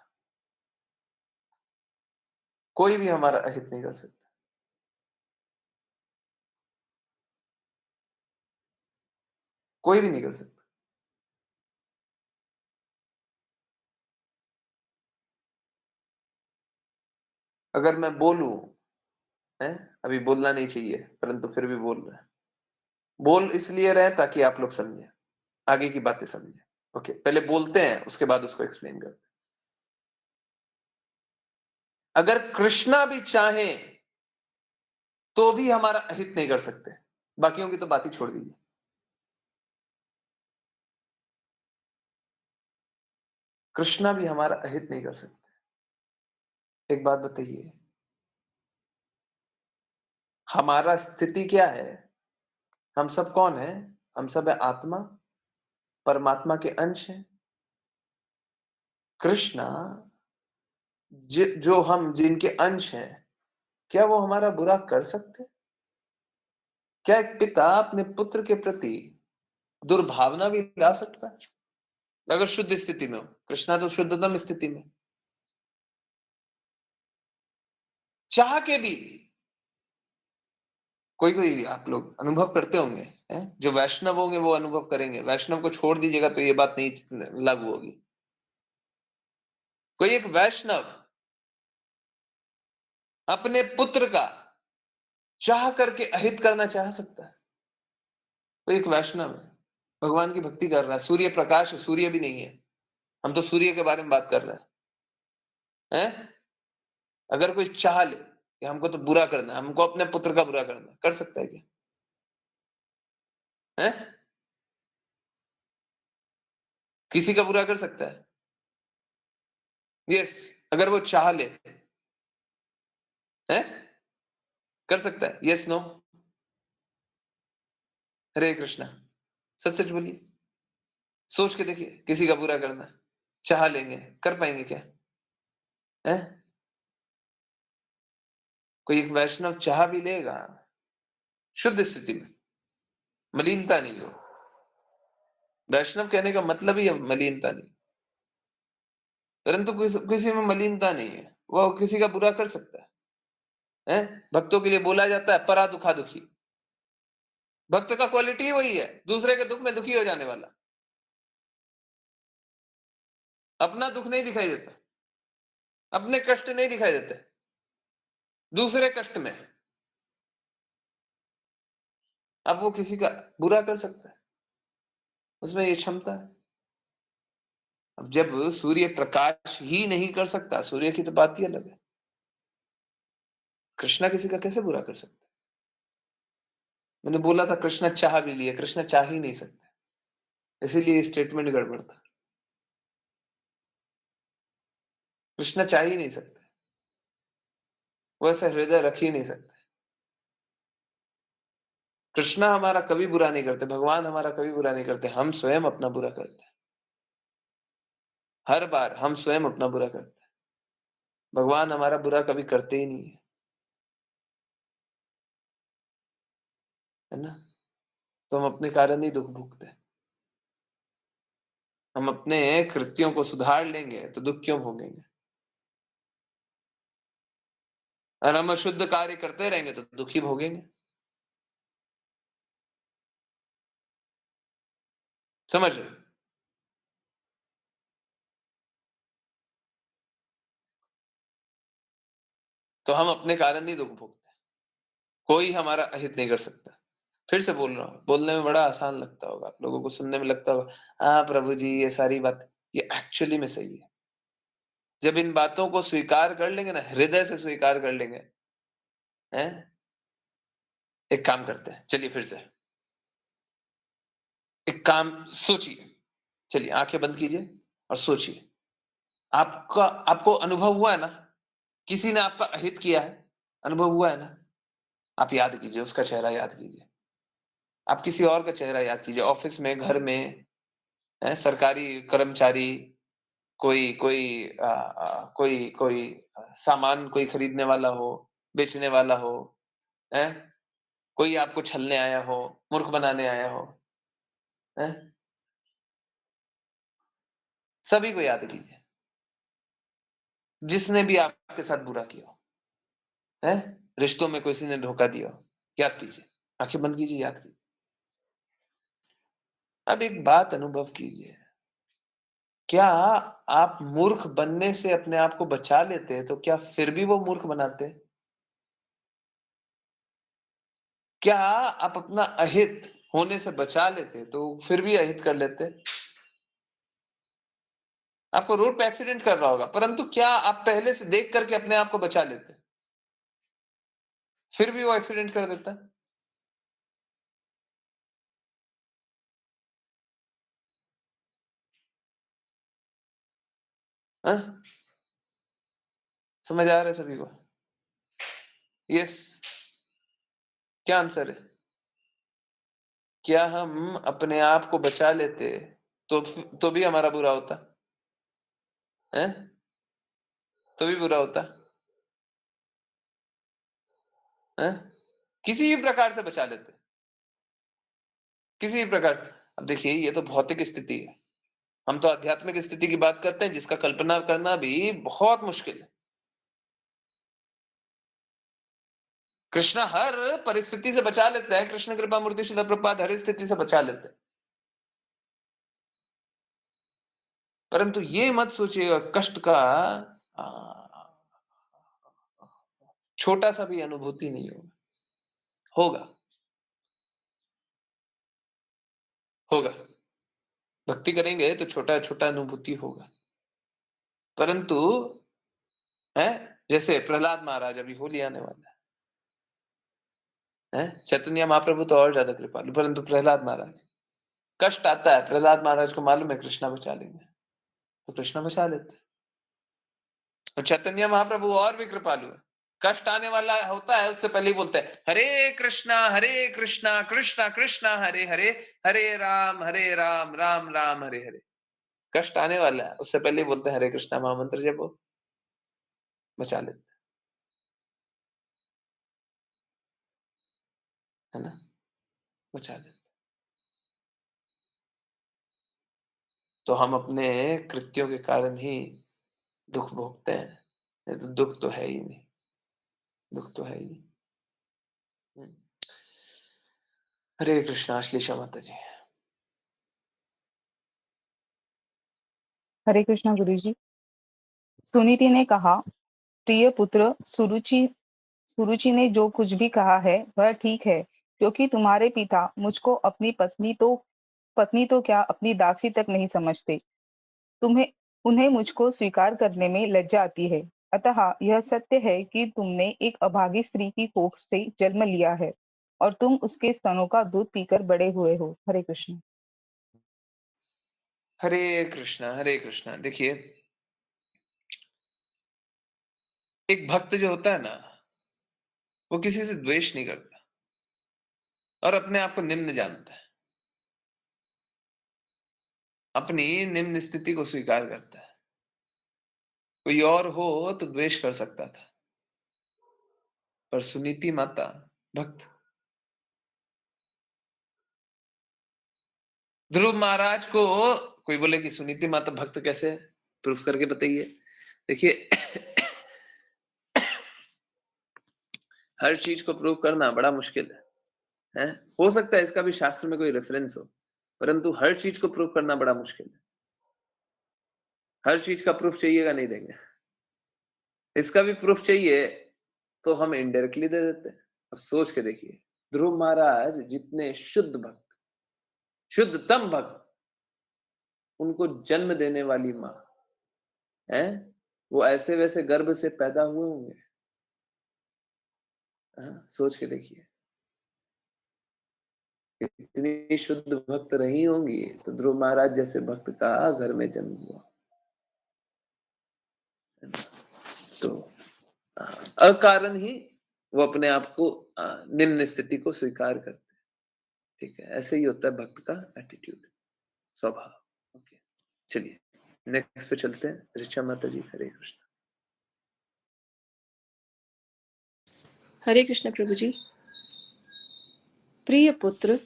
कोई भी हमारा अहित नहीं कर सकता, कोई भी नहीं कर सकता। अगर मैं बोलूं, हैं? अभी बोलना नहीं चाहिए, परंतु फिर भी बोल रहे हैं। बोल इसलिए रहे हैं ताकि आप लोग समझें, आगे की बातें समझें। ओके, पहले बोलते हैं, उसके बाद उसको एक्सप्लेन करते हैं। अगर कृष्णा भी चाहें, तो भी हमारा अहित नहीं कर सकते। बाकियों की तो बात ही छोड़ दीजिए। कृष्णा भी हमारा अहित नहीं कर सकते। एक बात बताइए, हमारा स्थिति क्या है? हम सब कौन है? हम सब है आत्मा, परमात्मा के अंश हैं। कृष्णा जो हम जिनके अंश हैं, क्या वो हमारा बुरा कर सकते? क्या एक पिता अपने पुत्र के प्रति दुर्भावना भी ला सकता है? अगर शुद्ध स्थिति में हो। कृष्णा तो शुद्धतम स्थिति में, चाह के भी। कोई आप लोग अनुभव करते होंगे, हैं? जो वैष्णव होंगे वो अनुभव करेंगे। वैष्णव को छोड़ दीजिएगा तो ये बात नहीं लागू होगी। कोई एक वैष्णव अपने पुत्र का चाह करके अहित करना चाह सकता है? कोई एक वैष्णव है, भगवान की भक्ति कर रहा है, सूर्य प्रकाश है, सूर्य भी नहीं है। हम तो सूर्य के बारे में बात कर रहे हैं? अगर कोई चाह ले कि हमको तो बुरा करना है, हमको अपने पुत्र का बुरा करना है, कर सकता है क्या? हैं? किसी का बुरा कर सकता है? यस, अगर वो चाह ले, हैं? कर सकता है? Yes, no? हरे कृष्णा, सच-सच बोलिए। सोच के देखिए, किसी का बुरा करना है, चाह लेंगे, कर पाएँगे क्या? हैं? कोई एक वैष्णव चाह भी लेगा, शुद्ध स्थिति में, मलिनता नहीं हो। वैष्णव कहने का मतलब ही है मलिनता नहीं। परंतु किसी में मलिनता नहीं है, वो किसी का बुरा कर सकता है। हैं? भक्तों के लिए बोला जाता है परा दुखा दुखी। भक्त का क्वालिटी ही वही है, दूसरे के दुख में दुखी हो जाने वाला। अपना दुख नहीं दिखाई देता, अपने कष्ट नहीं दिखाई देते, दूसरे कष्ट में। अब वो किसी का बुरा कर सकता है, उसमें ये क्षमता है। अब जब सूर्य प्रकाश ही नहीं कर सकता, सूर्य की तो बात ही अलग है। कृष्णा किसी का कैसे बुरा कर सकता है? मैंने बोला था कृष्णा चाह भी लिए, कृष्णा चाह ही नहीं सकते, इसीलिए स्टेटमेंट गड़बड़ था। कृष्णा चाह ही नहीं सकते, वो ऐसा हृदय रख ही नहीं सकते। कृष्णा हमारा कभी बुरा नहीं करते, भगवान हमारा कभी बुरा नहीं करते, हम स्वयं अपना बुरा करते हैं। हर बार हम स्वयं अपना बुरा करते हैं। भगवान हमारा बुरा कभी करते ही नहीं है ना? तो हम अपने कारण ही दुख भोगते हैं। हम अपने कृत्यों को सुधार लेंगे तो दुख क्यों भोगेंगे? और हम अशुद्ध कार्य करते रहेंगे तो दुख ही भोगेंगे। समझ रहे? तो हम अपने कारण ही दुख भोगते हैं। कोई हमारा अहित नहीं कर सकता। फिर से बोल रहा हूँ, बोलने में बड़ा आसान लगता होगा, आप लोगों को सुनने में लगता होगा, हाँ प्रभु जी ये सारी बात, ये एक्चुअली में सही है। जब इन बातों को स्वीकार कर लेंगे ना, हृदय से स्वीकार कर लेंगे, हैं? एक काम करते हैं, चलिए फिर से। एक काम सोचिए, चलिए आँखें बंद कीजिए और सोचिए। आपको अनुभव हुआ है ना? किसी ने आपका अहित किया है, अनुभव हुआ है ना? आप याद कीजिए, उसका चेहरा याद कीजिए। आप किसी और का चेहरा याद कीजिए, ऑफ़िस में, घर में, हैं, सरकारी कर्मचारी, कोई कोई कोई कोई सामान कोई खरीदने वाला हो, बेचने वाला हो, हैं? कोई आपको छलने आया हो, मूर्ख बनाने आया हो, हैं? सभी को याद कीजिए, जिसने भी आपके साथ बुरा किया हो, हैं? रिश्तों में किसी ने धोखा दिया हो, याद कीजिए। आँखें बंद कीजिए, याद कीजिए। अब एक बात अनुभव कीजिए, क्या आप मूर्ख बनने से अपने आप को बचा लेते, तो क्या फिर भी वो मूर्ख बनाते? क्या आप अपना अहित होने से बचा लेते तो फिर भी अहित कर लेते? आपको रोड पे एक्सीडेंट कर रहा होगा, परंतु क्या आप पहले से देख करके अपने आप को बचा लेते? फिर भी वो एक्सीडेंट कर देता। हाँ? समझ आ रहा है सभी को? यस। क्या आंसर है? क्या हम अपने आप को बचा लेते तो भी हमारा बुरा होता? हैं? तो भी बुरा होता? हैं? किसी भी प्रकार से बचा लेते, किसी भी प्रकार। अब देखिए, ये तो भौतिक स्थिति है, हम तो आध्यात्मिक स्थिति की बात करते हैं जिसका कल्पना करना भी बहुत मुश्किल है। कृष्ण हर परिस्थिति से बचा लेते हैं, कृष्ण कृपा मूर्ति शिला प्रपात हर स्थिति से बचा लेते हैं। परंतु ये मत सोचिएगा कष्ट का छोटा सा भी अनुभूति नहीं होगा। होगा, होगा। भक्ति करेंगे तो छोटा छोटा अनुभूति होगा। परंतु है, जैसे प्रहलाद महाराज, अभी होली आने वाला है, चैतन्य महाप्रभु तो और ज्यादा कृपालु, परंतु प्रहलाद महाराज, कष्ट आता है, प्रहलाद महाराज को मालूम है कृष्णा बचा लेंगे, तो कृष्णा बचा लेते हैं। और चैतन्य महाप्रभु और भी कृपालु है, कष्ट आने वाला होता है उससे पहले ही बोलते हैं हरे कृष्णा कृष्णा कृष्णा हरे हरे, हरे राम राम राम हरे हरे। कष्ट आने वाला है उससे पहले ही बोलते हैं हरे कृष्णा महामंत्र जपो, बचा लेते है ना, बचा लेते। तो हम अपने कृत्यों के कारण ही दुख भोगते हैं, नहीं तो दुख तो है ही नहीं, दुख तो है ही नहीं। हरे कृष्णा। श्लीषा माता जी। हरे कृष्णा गुरु जी। सुनीति ने कहा, प्रिय पुत्र, सुरुचि ने जो कुछ भी कहा है वह ठीक है, क्योंकि तुम्हारे पिता मुझको अपनी पत्नी तो क्या अपनी दासी तक नहीं समझते। तुम्हें उन्हें मुझको स्वीकार करने में लज्जा आती है। अतः यह सत्य है कि तुमने एक अभागी स्त्री की कोख से जन्म लिया है और तुम उसके स्तनों का दूध पीकर बड़े हुए हो। हरे कृष्ण। हरे कृष्णा, हरे कृष्णा। देखिए, एक भक्त जो होता है ना, वो किसी से द्वेष नहीं करता और अपने आप को निम्न जानता है, अपनी निम्न स्थिति को स्वीकार करता है। कोई और हो तो द्वेष कर सकता था, पर सुनीति माता भक्त, ध्रुव महाराज को कोई बोले कि सुनीति माता भक्त कैसे, प्रूफ करके बताइए। देखिए, हर चीज को प्रूव करना बड़ा मुश्किल है? हो सकता है इसका भी शास्त्र में कोई रेफरेंस हो, परंतु हर चीज को प्रूव करना बड़ा मुश्किल है। हर चीज का प्रूफ चाहिएगा, नहीं देंगे। इसका भी प्रूफ चाहिए तो हम इनडायरेक्टली दे देते हैं। अब सोच के देखिए, ध्रुव महाराज जितने शुद्ध भक्त, शुद्धतम भक्त, उनको जन्म देने वाली माँ है, वो ऐसे वैसे गर्भ से पैदा हुए होंगे? सोच के देखिए, इतनी शुद्ध भक्त रही होंगी तो ध्रुव महाराज जैसे भक्त का घर में जन्म हुआ। तो अकारण ही वो अपने आप को निम्न स्थिति को स्वीकार करते हैं। ठीक है, ऐसे ही होता है भक्त का एटीट्यूड, स्वभाव। ओके, चलिए नेक्स्ट पे चलते हैं। ऋचा माता जी, हरे कृष्ण। हरे कृष्ण प्रभु जी। प्रिय पुत्र,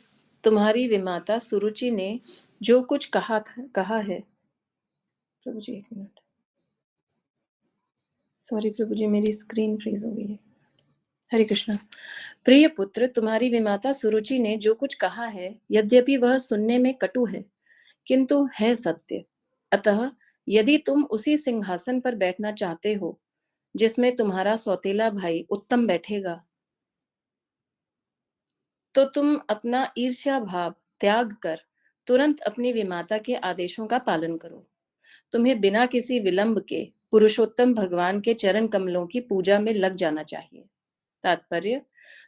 तुम्हारी विमाता सुरुचि ने जो कुछ कहा है। प्रभु जी एक मिनट, सॉरी प्रभु जी, मेरी स्क्रीन फ्रीज हो गई है। हरे कृष्ण। प्रिय पुत्र, तुम्हारी विमाता सुरुचि ने जो कुछ कहा है, यद्यपि वह सुनने में कटु है, किंतु है सत्य। अतः यदि तुम उसी सिंहासन पर बैठना चाहते हो जिसमें तुम्हारा सौतेला भाई उत्तम बैठेगा, तो तुम अपना ईर्ष्या भाव त्याग कर तुरंत अपनी विमाता के आदेशों का पालन करो। तुम्हें बिना किसी विलंब के पुरुषोत्तम भगवान के चरण कमलों की पूजा में लग जाना चाहिए। तात्पर्य: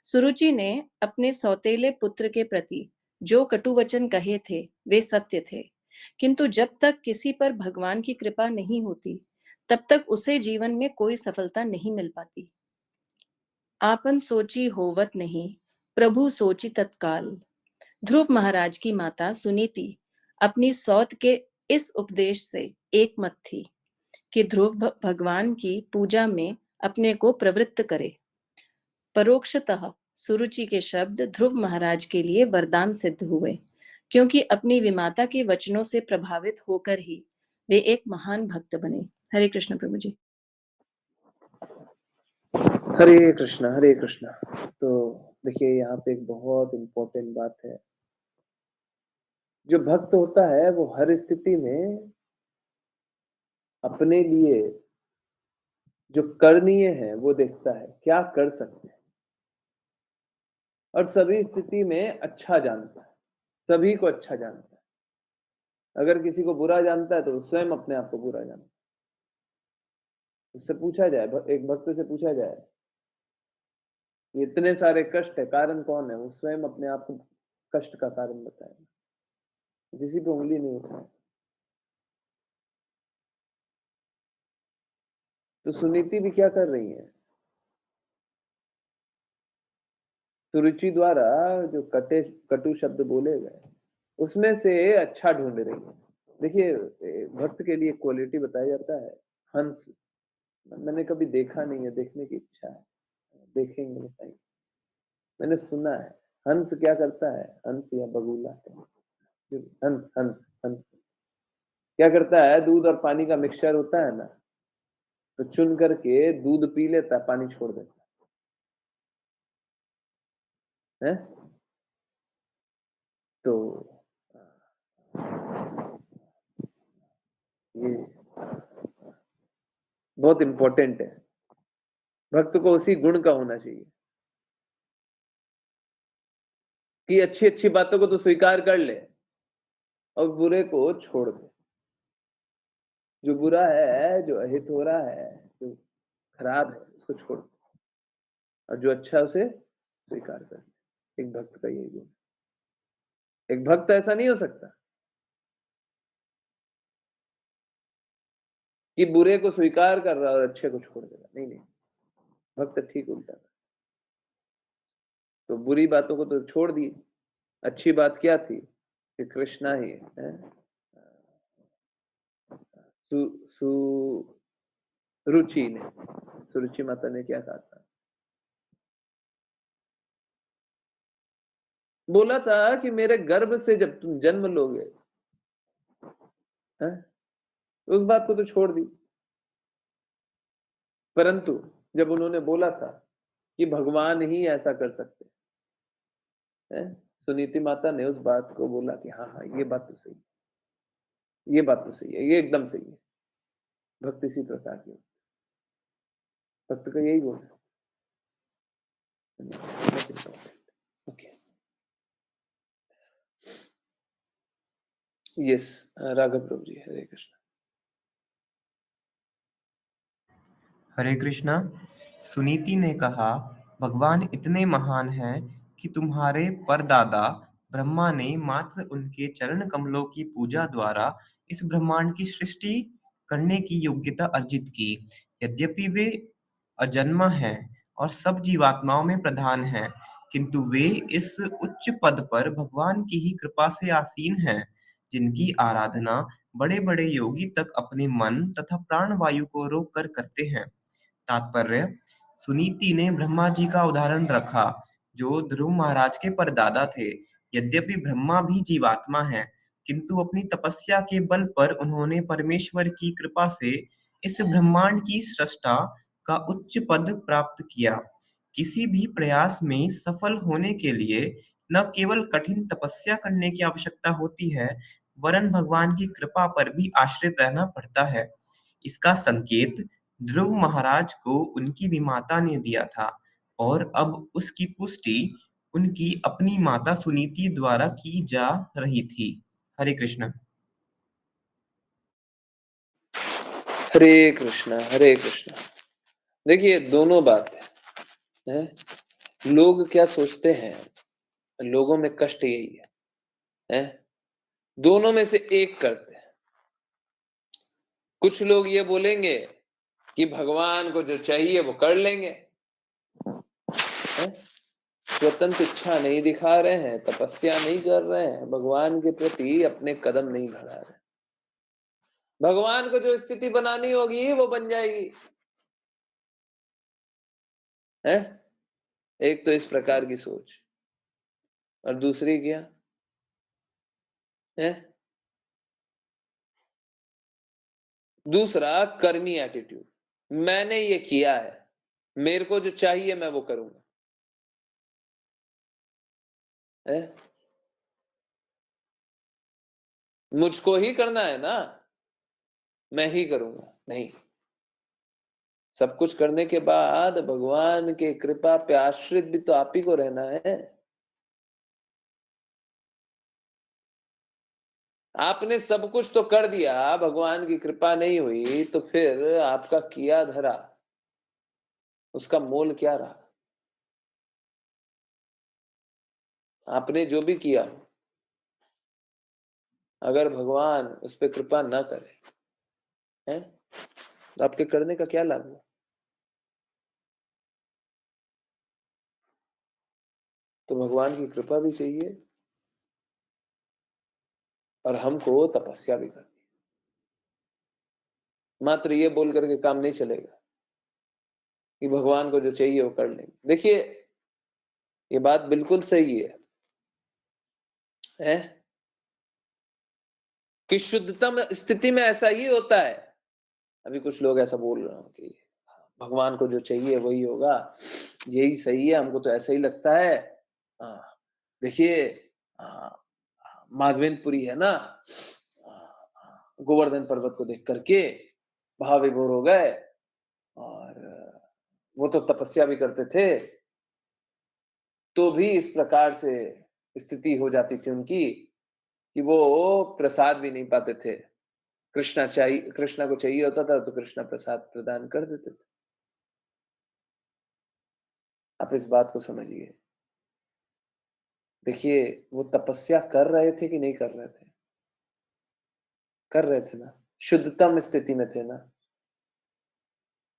सुरुचि ने अपने सौतेले पुत्र के प्रति जो कटु वचन कहे थे वे सत्य थे, किंतु जब तक किसी पर भगवान की कृपा नहीं होती तब तक उसे जीवन में कोई सफलता नहीं मिल पाती। आपन सोची होवत नहीं, प्रभु सोची तत्काल। ध्रुव महाराज की माता सुनीति अपनी सौत के इस उपदेश से एकमत थी कि ध्रुव भगवान की पूजा में अपने को प्रवृत्त करे। परोक्षतः सुरुचि के शब्द ध्रुव महाराज के लिए वरदान सिद्ध हुए, क्योंकि अपनी विमाता के वचनों से प्रभावित होकर ही वे एक महान भक्त बने। हरे कृष्ण प्रभु जी। हरे कृष्णा, हरे कृष्णा। तो देखिए यहाँ पे एक बहुत इम्पोर्टेंट बात है। जो भक्त होता है वो हर स्थिति में अपने लिए जो करनीय है वो देखता है, क्या कर सकते हैं, और सभी स्थिति में अच्छा जानता है, सभी को अच्छा जानता है। अगर किसी को बुरा जानता है तो वो स्वयं अपने आप को बुरा जानता है। उससे पूछा जाए, एक भक्त से पूछा जाए इतने सारे कष्ट है, कारण कौन है, वो स्वयं अपने आप को कष्ट का कारण बताएगा, किसी पे उंगली नहीं उठाए। तो सुनीति भी क्या कर रही है, सुरुचि द्वारा जो कटु शब्द बोले गए उसमें से अच्छा ढूंढ रही है। देखिए भक्त के लिए क्वालिटी बताया जाता है हंस। मैंने कभी देखा नहीं है, देखने की इच्छा है, देखेंगे बताएंगे। मैंने सुना है हंस क्या करता है, हंस या बगुला, हंस हंस हंस क्या करता है, दूध और पानी का मिक्सचर होता है ना, तो चुन करके दूध पी लेता है, पानी छोड़ देता है। तो ये बहुत इंपॉर्टेंट है, भक्त को उसी गुण का होना चाहिए कि अच्छी अच्छी बातों को तो स्वीकार कर ले और बुरे को छोड़ दे। जो बुरा है, जो अहित हो रहा है, जो खराब है, उसको छोड़ दे, और जो अच्छा उसे स्वीकार कर ले। एक भक्त का यही गुण। एक भक्त ऐसा नहीं हो सकता कि बुरे को स्वीकार कर रहा और अच्छे को छोड़ देगा। नहीं नहीं, भक्त ठीक उल्टा था। तो बुरी बातों को तो छोड़ दी, अच्छी बात क्या थी कि कृष्णा ही है। सुरुचि ने, सुरुचि माता ने क्या कहा था, बोला था कि मेरे गर्भ से जब तुम जन्म लोगे, उस बात को तो छोड़ दी। परंतु जब उन्होंने बोला था कि भगवान ही ऐसा कर सकते हैं, सुनीति माता ने उस बात को बोला कि हाँ हाँ ये बात तो सही है, ये बात तो सही है, ये एकदम सही है। भक्त इसी प्रकार की, भक्त का यही गुण है। ओके, यस राघव प्रभु जी, हरे कृष्ण। हरे कृष्णा। सुनीति ने कहा, भगवान इतने महान हैं कि तुम्हारे परदादा ब्रह्मा ने मात्र उनके चरण कमलों की पूजा द्वारा इस ब्रह्मांड की सृष्टि करने की योग्यता अर्जित की। यद्यपि वे अजन्मा हैं और सब जीवात्माओं में प्रधान हैं, किंतु वे इस उच्च पद पर भगवान की ही कृपा से आसीन हैं, जिनकी आराधना बड़े बड़े योगी तक अपने मन तथा प्राण वायु को रोक कर करते हैं। तात्पर्य: सुनीति ने ब्रह्मा जी का उदाहरण रखा, जो ध्रुव महाराज के परदादा थे। यद्यपि ब्रह्मा भी जीवात्मा हैं, किंतु अपनी तपस्या के बल पर उन्होंने परमेश्वर की कृपा से इस ब्रह्मांड की सृष्टा का उच्च पद प्राप्त किया। किसी भी प्रयास में सफल होने के लिए न केवल कठिन तपस्या करने की आवश्यकता होती है, वरन भगवान की कृपा पर भी आश्रित रहना पड़ता है। इसका संकेत ध्रुव महाराज को उनकी विमाता ने दिया था, और अब उसकी पुष्टि उनकी अपनी माता सुनीति द्वारा की जा रही थी। हरे कृष्ण। हरे कृष्णा, हरे कृष्णा। देखिए दोनों बात है। लोग क्या सोचते हैं, लोगों में कष्ट यही है? दोनों में से एक करते हैं। कुछ लोग ये बोलेंगे कि भगवान को जो चाहिए वो कर लेंगे, स्वतंत्र इच्छा नहीं दिखा रहे हैं, तपस्या नहीं कर रहे हैं, भगवान के प्रति अपने कदम नहीं बढ़ा रहे। भगवान को जो स्थिति बनानी होगी वो बन जाएगी, है? एक तो इस प्रकार की सोच, और दूसरी क्या है? दूसरा कर्मी एटीट्यूड। मैंने ये किया है, मेरे को जो चाहिए मैं वो करूंगा, है? मुझको ही करना है ना, मैं ही करूंगा। नहीं, सब कुछ करने के बाद भगवान के कृपा पे आश्रित भी तो आप ही को रहना है। आपने सब कुछ तो कर दिया, भगवान की कृपा नहीं हुई, तो फिर आपका किया धरा उसका मोल क्या रहा? आपने जो भी किया, अगर भगवान उस पर कृपा न करे, है, तो आपके करने का क्या लाभ हुआ? तो भगवान की कृपा भी चाहिए और हमको तपस्या भी करनी। मात्र ये बोल करके काम नहीं चलेगा कि भगवान को जो चाहिए वो कर लेंगे। देखिए ये बात बिल्कुल सही है कि शुद्धतम स्थिति में ऐसा ही होता है। अभी कुछ लोग ऐसा बोल रहे हैं कि भगवान को जो चाहिए वही होगा, यही सही है, हमको तो ऐसा ही लगता है। देखिए माधवेंद्रपुरी है ना, गोवर्धन पर्वत को देख करके भाव विभोर हो गए, और वो तो तपस्या भी करते थे, तो भी इस प्रकार से स्थिति हो जाती थी उनकी कि वो प्रसाद भी नहीं पाते थे। कृष्णा को चाहिए होता था तो कृष्णा प्रसाद प्रदान कर देते थे। आप इस बात को समझिए। देखिए वो तपस्या कर रहे थे कि नहीं कर रहे थे? कर रहे थे ना, शुद्धतम स्थिति में थे ना,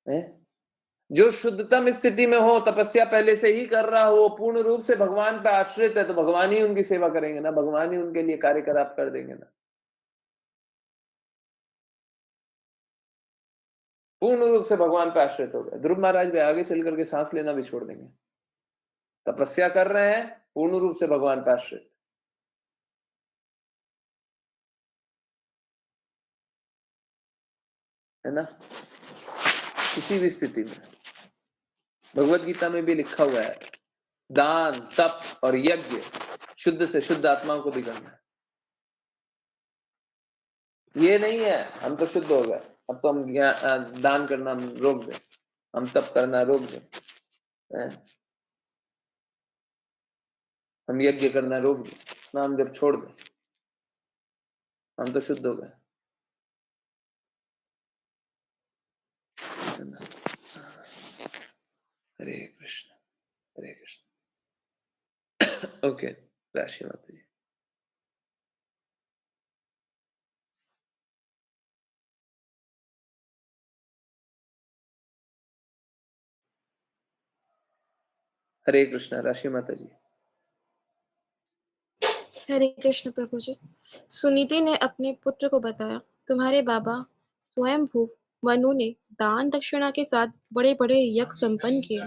है? जो शुद्धतम स्थिति में हो, तपस्या पहले से ही कर रहा हो, पूर्ण रूप से भगवान पे आश्रित है, तो भगवान ही उनकी सेवा करेंगे ना, भगवान ही उनके लिए कार्य कर देंगे ना। पूर्ण रूप से भगवान पे आश्रित हो गए। ध्रुव महाराज भी आगे चल करके सांस लेना भी छोड़ देंगे। तपस्या कर रहे हैं, पूर्ण रूप से भगवान पे आश्रित, है ना? किसी भी स्थिति में भगवत गीता में भी लिखा हुआ है, दान तप और यज्ञ शुद्ध से शुद्ध आत्माओं को भी करना है। ये नहीं है हम तो शुद्ध हो गए, अब तो हम दान करना रोक दें, हम तप करना रोक दें, हम यज्ञ करना रोक दें, नाम जब छोड़ दें, हम तो शुद्ध हो गए। हरे कृष्ण, हरे कृष्ण। ओके, राशि माता जी। हरे कृष्ण, राशि माता जी। हरे कृष्ण प्रभु जी। सुनीति ने अपने पुत्र को बताया, तुम्हारे बाबा स्वयंभू मनु ने दान दक्षिणा के साथ बड़े बड़े यज्ञ संपन्न किए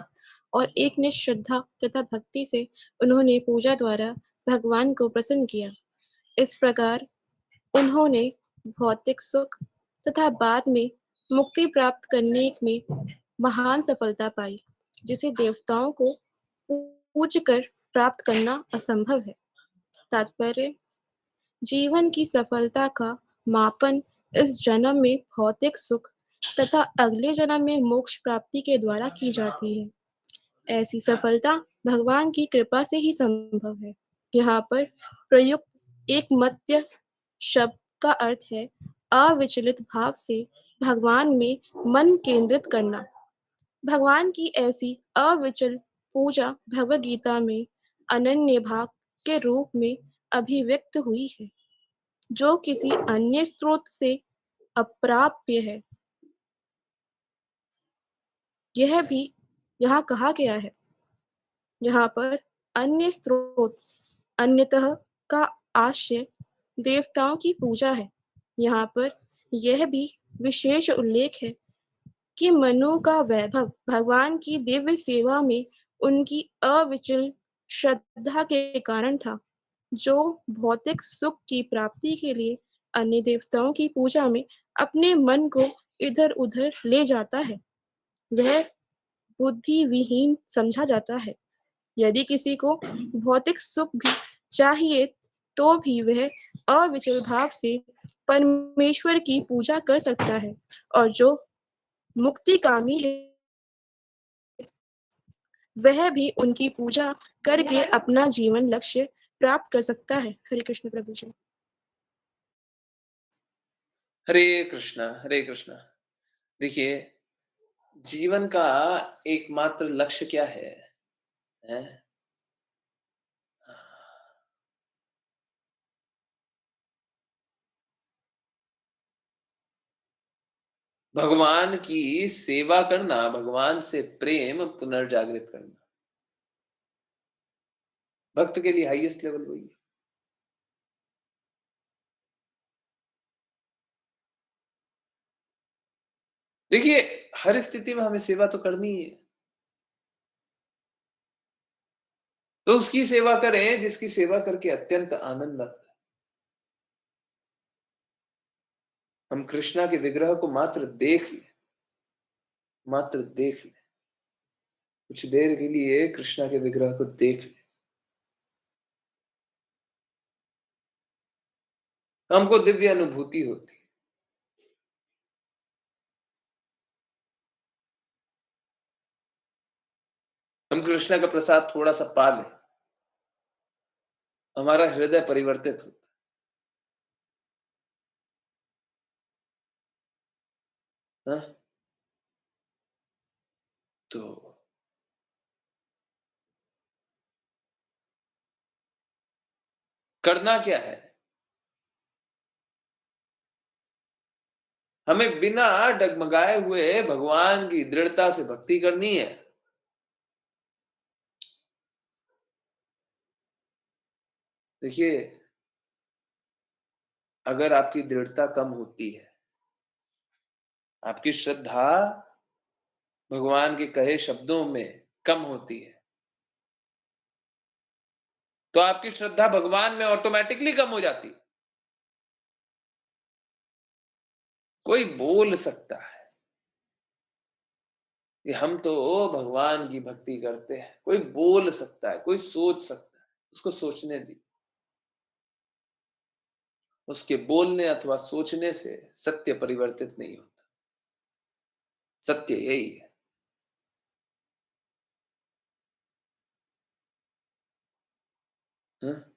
और एक निष्ठ श्रद्धा तथा भक्ति से उन्होंने पूजा द्वारा भगवान को प्रसन्न किया। इस प्रकार उन्होंने भौतिक सुख तथा बाद में मुक्ति प्राप्त करने में महान सफलता पाई, जिसे देवताओं को पूज कर प्राप्त करना असंभव है। तात्पर्य, जीवन की सफलता का मापन इस जन्म में भौतिक सुख तथा अगले जन्म में मोक्ष प्राप्ति के द्वारा की जाती है। ऐसी सफलता भगवान की कृपा से ही संभव है। यहाँ पर प्रयुक्त एक मत्य शब्द का अर्थ है अविचलित भाव से भगवान में मन केंद्रित करना। भगवान की ऐसी अविचल पूजा भगवद गीता में अनन्य भाग के रूप में अभिव्यक्त हुई है, जो किसी अन्य स्रोत से अप्राप्य है। यह भी यहाँ कहा गया है। यहाँ पर अन्य स्रोत अन्यतः का आशय देवताओं की पूजा है। यहाँ पर यह भी विशेष उल्लेख है कि मनु का वैभव भगवान की दिव्य सेवा में उनकी अविचल श्रद्धा के कारण था, जो भौतिक सुख की प्राप्ति के लिए अन्य देवताओं की पूजा में अपने मन को इधर उधर ले जाता है, वह बुद्धि विहीन समझा जाता है। यदि किसी को भौतिक सुख भी चाहिए तो भी वह अविचल भाव से परमेश्वर की पूजा कर सकता है, और जो मुक्तिकामी है वह भी उनकी पूजा करके अपना जीवन लक्ष्य प्राप्त कर सकता है। हरे कृष्ण प्रभु जी। हरे कृष्णा, हरे कृष्णा। देखिए, जीवन का एकमात्र लक्ष्य क्या है? हैं? भगवान की सेवा करना, भगवान से प्रेम पुनर्जागृत करना। भक्त के लिए हाईएस्ट लेवल वही है। देखिए, हर स्थिति में हमें सेवा तो करनी ही है। तो उसकी सेवा करें जिसकी सेवा करके अत्यंत आनंद आता है। हम कृष्णा के विग्रह को मात्र देख लें, मात्र देख लें, कुछ देर के लिए कृष्णा के विग्रह को देख लें, हमको दिव्य अनुभूति होती है। हम कृष्णा का प्रसाद थोड़ा सा पा लें, हमारा हृदय परिवर्तित होता है। हाँ? तो करना क्या है? हमें बिना डगमगाए हुए भगवान की दृढ़ता से भक्ति करनी है। देखिए, अगर आपकी दृढ़ता कम होती है, आपकी श्रद्धा भगवान के कहे शब्दों में कम होती है, तो आपकी श्रद्धा भगवान में ऑटोमेटिकली कम हो जाती है। कोई बोल सकता है कि हम तो भगवान की भक्ति करते हैं, कोई बोल सकता है, कोई सोच सकता है, उसको सोचने दी। उसके बोलने अथवा सोचने से सत्य परिवर्तित नहीं होता। सत्य यही है। हाँ?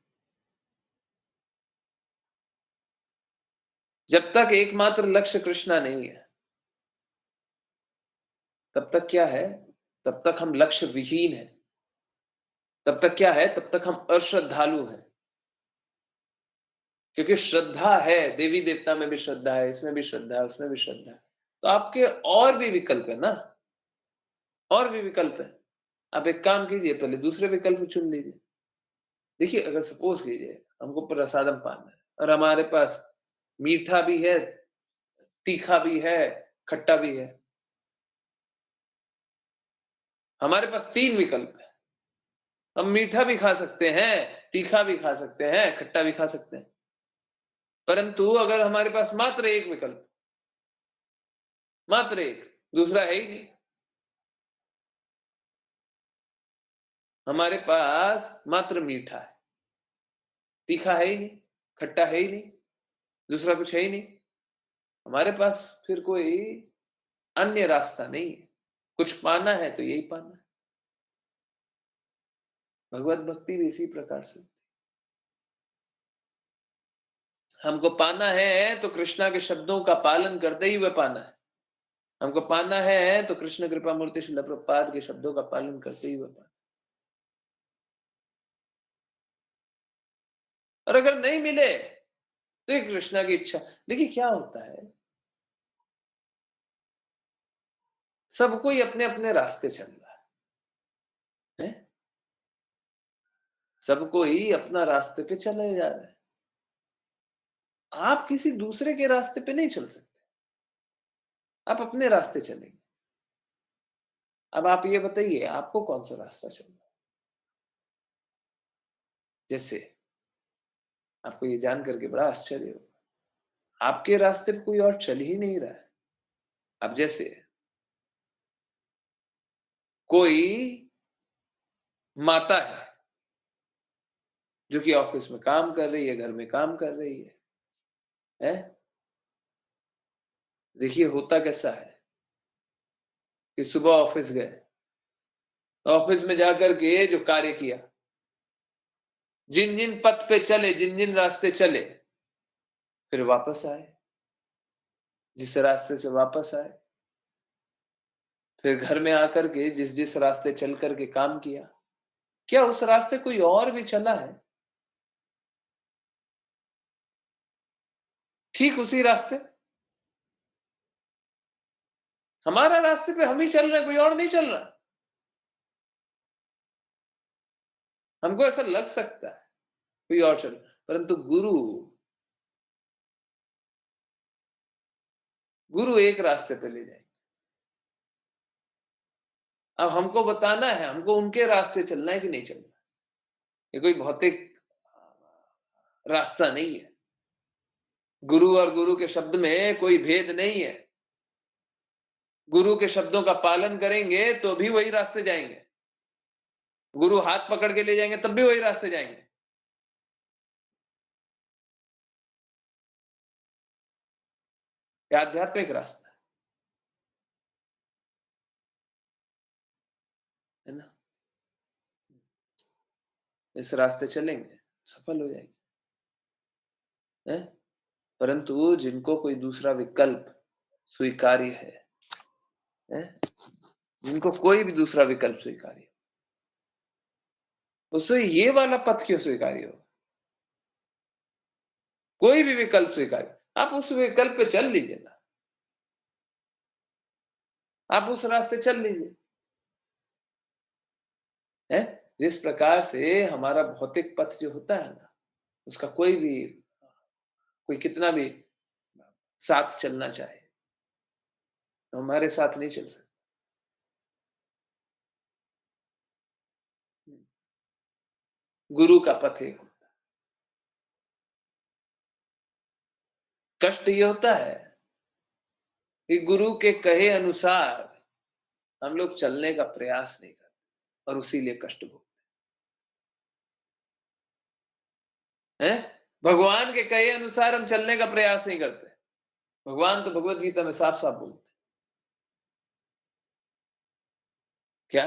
जब तक एकमात्र लक्ष्य कृष्णा नहीं है, तब तक क्या है? तब तक हम लक्ष्य विहीन हैं। तब तक क्या है? तब तक हम अश्रद्धालु हैं। क्योंकि श्रद्धा है, देवी देवता में भी श्रद्धा है, इसमें भी श्रद्धा है, उसमें भी श्रद्धा है। तो आपके और भी विकल्प है ना, और भी विकल्प है। आप एक काम कीजिए, पहले दूसरे विकल्प चुन लीजिए। देखिए, अगर सपोज कीजिए हमको प्रसादम पाना है और हमारे पास मीठा भी है, तीखा भी है, खट्टा भी है। हमारे पास 3 विकल्प है। हम मीठा भी खा सकते हैं, तीखा भी खा सकते हैं, खट्टा भी खा सकते हैं। परंतु अगर हमारे पास मात्र एक विकल्प, मात्र एक, दूसरा है ही नहीं। हमारे पास मात्र मीठा है, तीखा है ही नहीं, खट्टा है ही नहीं, दूसरा कुछ है ही नहीं। हमारे पास फिर कोई अन्य रास्ता नहीं है। कुछ पाना है तो यही पाना है। भगवत भक्ति भी इसी प्रकार से होती है। हमको पाना है तो कृष्णा के शब्दों का पालन करते ही हुए पाना है। हमको पाना है तो कृष्ण कृपा मूर्ति श्रील प्रभुपाद के शब्दों का पालन करते ही हुए पाना। और अगर नहीं मिले तो ये कृष्णा की इच्छा। देखिए क्या होता है, सब कोई अपने अपने रास्ते चल रहा है, सब कोई अपना रास्ते पे चले जा रहा है। आप किसी दूसरे के रास्ते पे नहीं चल सकते, आप अपने रास्ते चलेंगे। अब आप ये बताइए आपको कौन सा रास्ता चलना है? जैसे आपको ये जान करके बड़ा आश्चर्य होगा, आपके रास्ते पे कोई और चल ही नहीं रहा है। अब जैसे कोई माता है जो कि ऑफिस में काम कर रही है, घर में काम कर रही है? देखिए होता कैसा है कि सुबह ऑफिस गए, ऑफिस में जाकर के जो कार्य किया, जिन जिन पथ पे चले, जिन जिन रास्ते चले, फिर वापस आए, जिस रास्ते से वापस आए, फिर घर में आकर के जिस जिस रास्ते चल करके काम किया, क्या उस रास्ते कोई और भी चला है? ठीक उसी रास्ते, हमारा रास्ते पे हम ही चल रहे हैं, कोई और नहीं चल रहा। हमको ऐसा लग सकता है कोई और चल, परंतु गुरु एक रास्ते पे ले जाएंगे। अब हमको बताना है, हमको उनके रास्ते चलना है कि नहीं चलना। ये कोई भौतिक रास्ता नहीं है। गुरु और गुरु के शब्द में कोई भेद नहीं है। गुरु के शब्दों का पालन करेंगे तो भी वही रास्ते जाएंगे, गुरु हाथ पकड़ के ले जाएंगे तब भी वही रास्ते जाएंगे। ये आध्यात्मिक रास्ता है ना। इस रास्ते चलेंगे सफल हो जाएंगे, है? परंतु जिनको कोई दूसरा विकल्प स्वीकार्य है? जिनको कोई भी दूसरा विकल्प स्वीकार्य, उससे ये वाला पथ क्यों स्वीकार्य हो? कोई भी विकल्प स्वीकार्य, आप उस विकल्प पे चल लीजिए ना, आप उस रास्ते चल लीजिए, है? जिस प्रकार से हमारा भौतिक पथ जो होता है ना, उसका कोई कितना भी साथ चलना चाहे तो हमारे साथ नहीं चल सकता। गुरु का पथ एक होता है। कष्ट ये होता है कि गुरु के कहे अनुसार हम लोग चलने का प्रयास नहीं करते और उसीलिए कष्ट भोगते हैं। भगवान के कहे अनुसार हम चलने का प्रयास नहीं करते। भगवान तो भगवत गीता में साफ साफ बोलते, क्या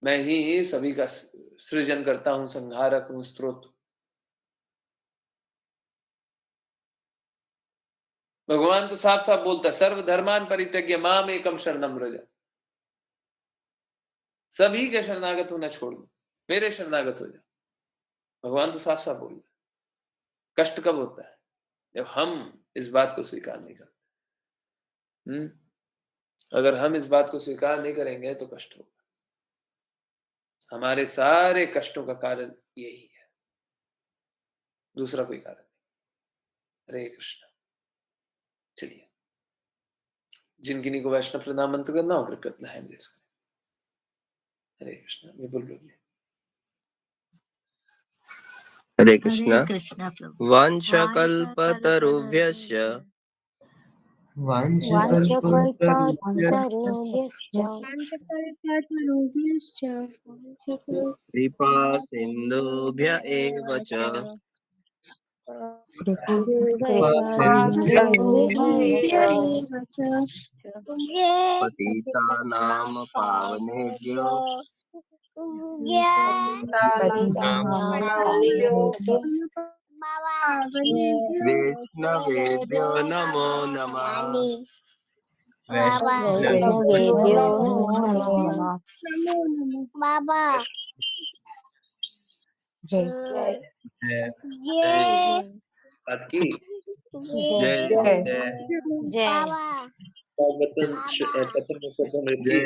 मैं ही सभी का सृजन करता हूं, संहारक हूं, स्त्रोत। भगवान तो साफ साफ बोलता है, सर्वधर्मान परित्यज्य माम एकम शरणम व्रज। सभी के शरणागत होना छोड़ दो, मेरे शरणागत हो जाओ। भगवान तो साफ साफ बोल रहे। कष्ट कब होता है? जब हम इस बात को स्वीकार नहीं करते। अगर हम इस बात को स्वीकार नहीं करेंगे तो कष्ट होगा। हमारे सारे कष्टों का कारण यही है, दूसरा कोई कारण नहीं। हरे कृष्ण। चलिए, जिन किन्हीं को वैष्णव प्रणाम मंत्र करना हो कृपया अपना हैंड रेज करें। हरे कृष्ण। विपुल बोलिए। हरे कृष्णा। प्रभु। वाञ्छकल्पतरुभ्यश्च वाञ्छकल्पतरुभ्यश्च कृपा सिन्धुभ्य एव च कृपासिन्धुभ्येव च पतितानां पावनेभ्यो वैष्णवेभ्यो नमो नमः। वैष्णवेभ्यो नमो नमः। जय जय आपकी जय जय जय पतन पतन जय